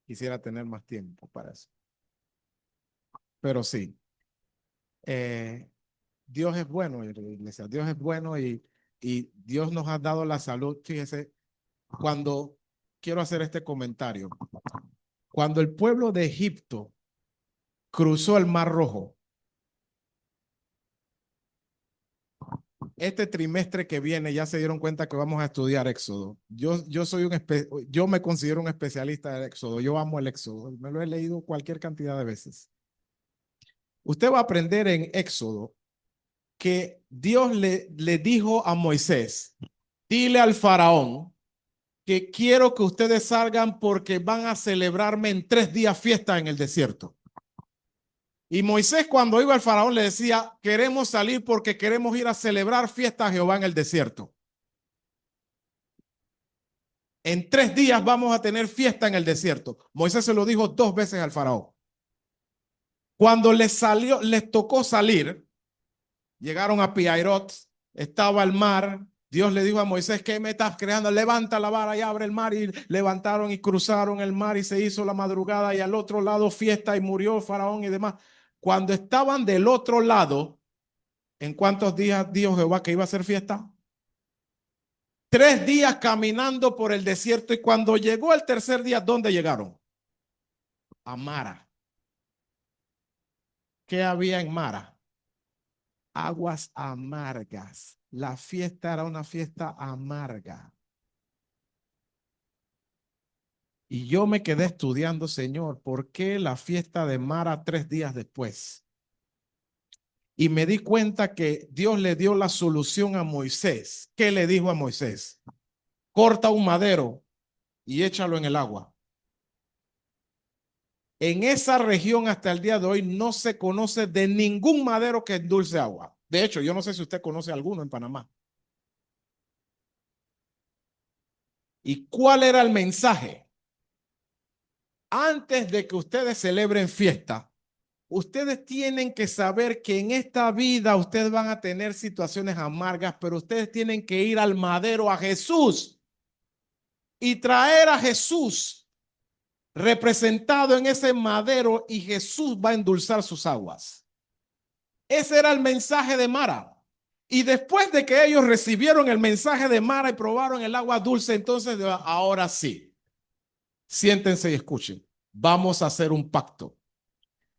quisiera tener más tiempo para eso. Pero sí, eh, Dios es bueno, iglesia. Dios es bueno y Dios nos ha dado la salud. Fíjese, cuando quiero hacer este comentario, cuando el pueblo de Egipto cruzó el Mar Rojo, este trimestre que viene ya se dieron cuenta que vamos a estudiar Éxodo. Yo me considero un especialista del Éxodo. Yo amo el Éxodo. Me lo he leído cualquier cantidad de veces. Usted va a aprender en Éxodo que Dios le dijo a Moisés, dile al faraón que quiero que ustedes salgan porque van a celebrarme en 3 días fiesta en el desierto. Y Moisés cuando iba al faraón le decía, queremos salir porque queremos ir a celebrar fiesta a Jehová en el desierto. En 3 días vamos a tener fiesta en el desierto. Moisés se lo dijo 2 veces al faraón. Cuando les tocó salir, llegaron a Piairot, estaba el mar. Dios le dijo a Moisés, ¿qué me estás creando? Levanta la vara y abre el mar. Y levantaron y cruzaron el mar y se hizo la madrugada y al otro lado fiesta y murió Faraón y demás. Cuando estaban del otro lado, ¿en cuántos días dijo Jehová que iba a hacer fiesta? 3 días caminando por el desierto y cuando llegó el tercer día, ¿dónde llegaron? A Mara. ¿Qué había en Mara? Aguas amargas. La fiesta era una fiesta amarga. Y yo me quedé estudiando, Señor, ¿por qué la fiesta de Mara 3 días después? Y me di cuenta que Dios le dio la solución a Moisés. ¿Qué le dijo a Moisés? Corta un madero y échalo en el agua. En esa región hasta el día de hoy no se conoce de ningún madero que endulce agua. De hecho, yo no sé si usted conoce alguno en Panamá. ¿Y cuál era el mensaje? Antes de que ustedes celebren fiesta, ustedes tienen que saber que en esta vida ustedes van a tener situaciones amargas, pero ustedes tienen que ir al madero, a Jesús, y traer a Jesús representado en ese madero y Jesús va a endulzar sus aguas. Ese era el mensaje de Mara. Y después de que ellos recibieron el mensaje de Mara y probaron el agua dulce, entonces ahora sí, siéntense y escuchen. Vamos a hacer un pacto.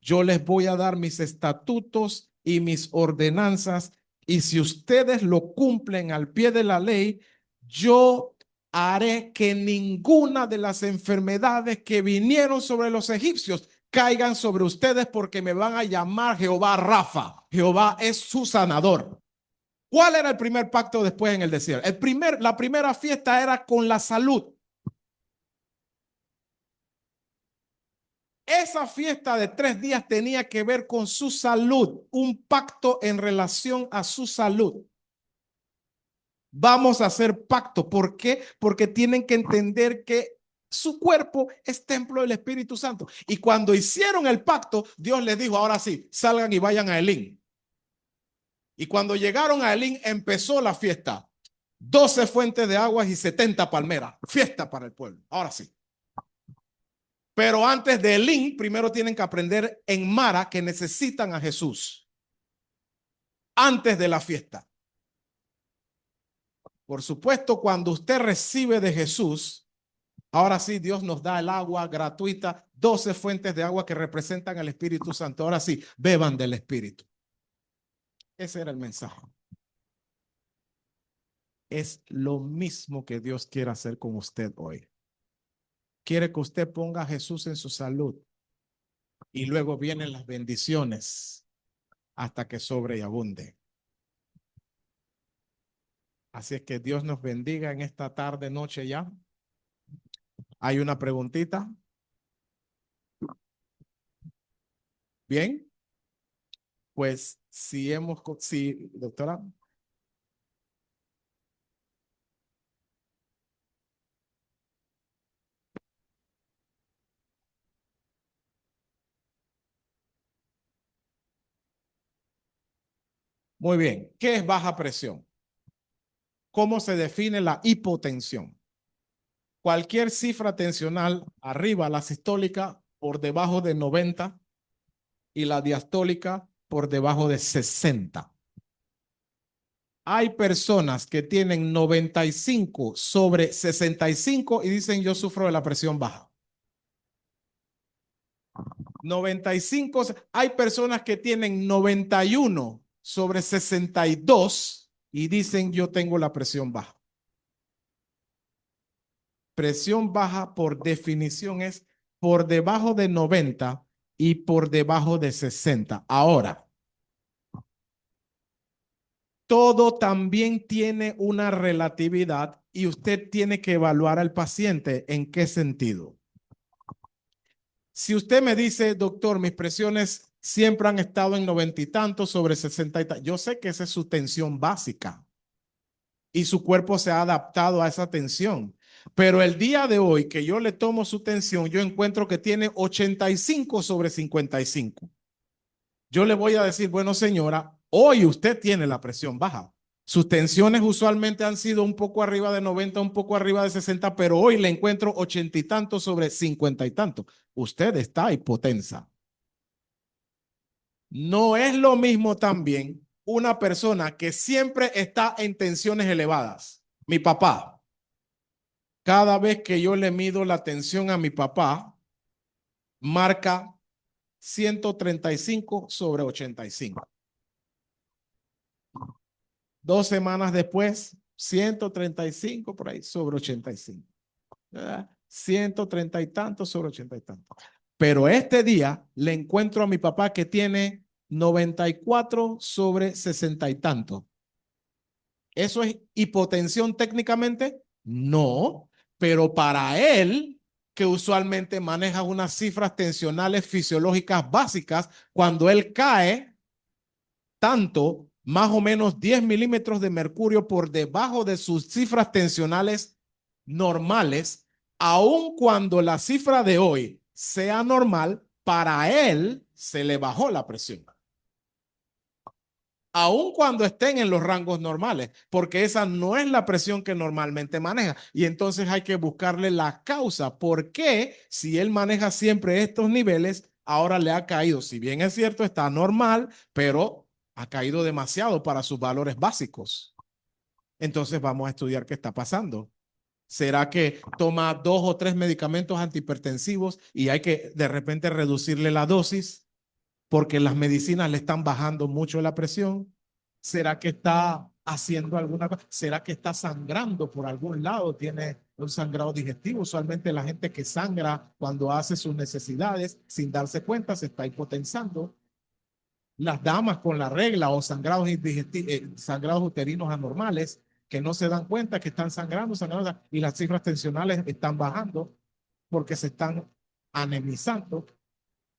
Yo les voy a dar mis estatutos y mis ordenanzas y si ustedes lo cumplen al pie de la ley, yo haré que ninguna de las enfermedades que vinieron sobre los egipcios caigan sobre ustedes porque me van a llamar Jehová Rafa. Jehová es su sanador. ¿Cuál era el primer pacto después en el desierto? La primera fiesta era con la salud. Esa fiesta de 3 días tenía que ver con su salud, un pacto en relación a su salud. Vamos a hacer pacto. ¿Por qué? Porque tienen que entender que su cuerpo es templo del Espíritu Santo. Y cuando hicieron el pacto, Dios les dijo, ahora sí, salgan y vayan a Elín. Y cuando llegaron a Elín, empezó la fiesta. 12 fuentes de aguas y 70 palmeras. Fiesta para el pueblo. Ahora sí. Pero antes de Elín, primero tienen que aprender en Mara que necesitan a Jesús. Antes de la fiesta. Por supuesto, cuando usted recibe de Jesús, ahora sí Dios nos da el agua gratuita, 12 fuentes de agua que representan al Espíritu Santo. Ahora sí, beban del Espíritu. Ese era el mensaje. Es lo mismo que Dios quiere hacer con usted hoy. Quiere que usted ponga a Jesús en su salud y luego vienen las bendiciones hasta que sobre y abunde. Así es que Dios nos bendiga en esta tarde, noche ya. ¿Hay una preguntita? Bien. Pues si, doctora. Muy bien. ¿Qué es baja presión? ¿Cómo se define la hipotensión? Cualquier cifra tensional arriba, la sistólica, por debajo de 90 y la diastólica por debajo de 60. Hay personas que tienen 95 sobre 65 y dicen yo sufro de la presión baja. 95, hay personas que tienen 91 sobre 62 y dicen yo tengo la presión baja. Presión baja por definición es por debajo de 90 y por debajo de 60. Ahora, todo también tiene una relatividad y usted tiene que evaluar al paciente en qué sentido. Si usted me dice, doctor, mis presiones siempre han estado en 90 y tantos sobre 60 y tantos, yo sé que esa es su tensión básica y su cuerpo se ha adaptado a esa tensión. Pero el día de hoy que yo le tomo su tensión, yo encuentro que tiene 85 sobre 55. Yo le voy a decir, bueno, señora, hoy usted tiene la presión baja. Sus tensiones usualmente han sido un poco arriba de 90, un poco arriba de 60, pero hoy le encuentro 80 y tantos sobre 50 y tantos. Usted está hipotensa. No es lo mismo también una persona que siempre está en tensiones elevadas. Mi papá, cada vez que yo le mido la tensión a mi papá, marca 135 sobre 85. 2 semanas después, 135 por ahí sobre 85. ¿Verdad? 130 y tantos sobre 80 y tantos. Pero este día le encuentro a mi papá que tiene 94 sobre 60 y tantos. ¿Eso es hipotensión técnicamente? No, pero para él, que usualmente maneja unas cifras tensionales fisiológicas básicas, cuando él cae tanto, más o menos 10 milímetros de mercurio por debajo de sus cifras tensionales normales, aun cuando la cifra de hoy sea normal, para él se le bajó la presión. Aun cuando estén en los rangos normales, porque esa no es la presión que normalmente maneja. Y entonces hay que buscarle la causa. ¿Por qué si él maneja siempre estos niveles, ahora le ha caído? Si bien es cierto, está normal, pero ha caído demasiado para sus valores básicos. Entonces vamos a estudiar qué está pasando. ¿Será que toma 2 o 3 medicamentos antihipertensivos y hay que de repente reducirle la dosis porque las medicinas le están bajando mucho la presión? ¿Será que está haciendo alguna cosa? ¿Será que está sangrando por algún lado? ¿Tiene un sangrado digestivo? Usualmente la gente que sangra cuando hace sus necesidades sin darse cuenta se está hipotensando. Las damas con la regla o sangrados uterinos anormales que no se dan cuenta que están sangrando y las cifras tensionales están bajando porque se están anemizando.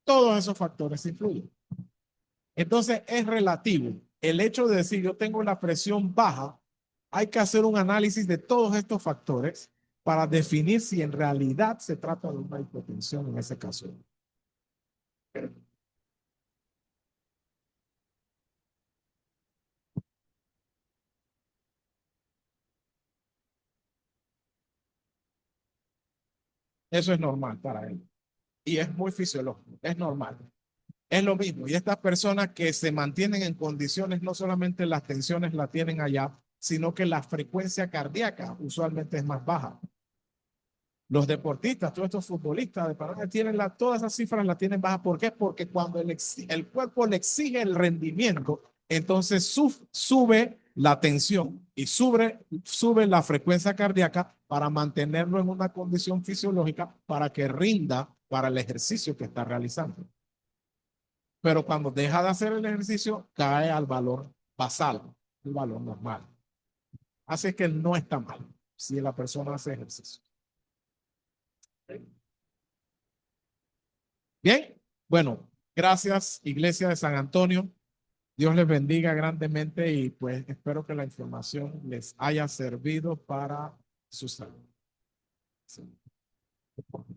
Todos esos factores influyen. Entonces es relativo. El hecho de decir yo tengo la presión baja, hay que hacer un análisis de todos estos factores para definir si en realidad se trata de una hipotensión en ese caso. Eso es normal para él. Y es muy fisiológico, es normal. Es lo mismo. Y estas personas que se mantienen en condiciones, no solamente las tensiones la tienen allá, sino que la frecuencia cardíaca usualmente es más baja. Los deportistas, todos estos futbolistas de parada tienen todas esas cifras las tienen bajas. ¿Por qué? Porque cuando el cuerpo le exige el rendimiento, entonces sube la tensión y sube la frecuencia cardíaca para mantenerlo en una condición fisiológica para que rinda para el ejercicio que está realizando. Pero cuando deja de hacer el ejercicio, cae al valor basal, el valor normal. Así que no está mal si la persona hace ejercicio. Bien, bueno, gracias Iglesia de San Antonio. Dios les bendiga grandemente y pues espero que la información les haya servido para su salud. Sí.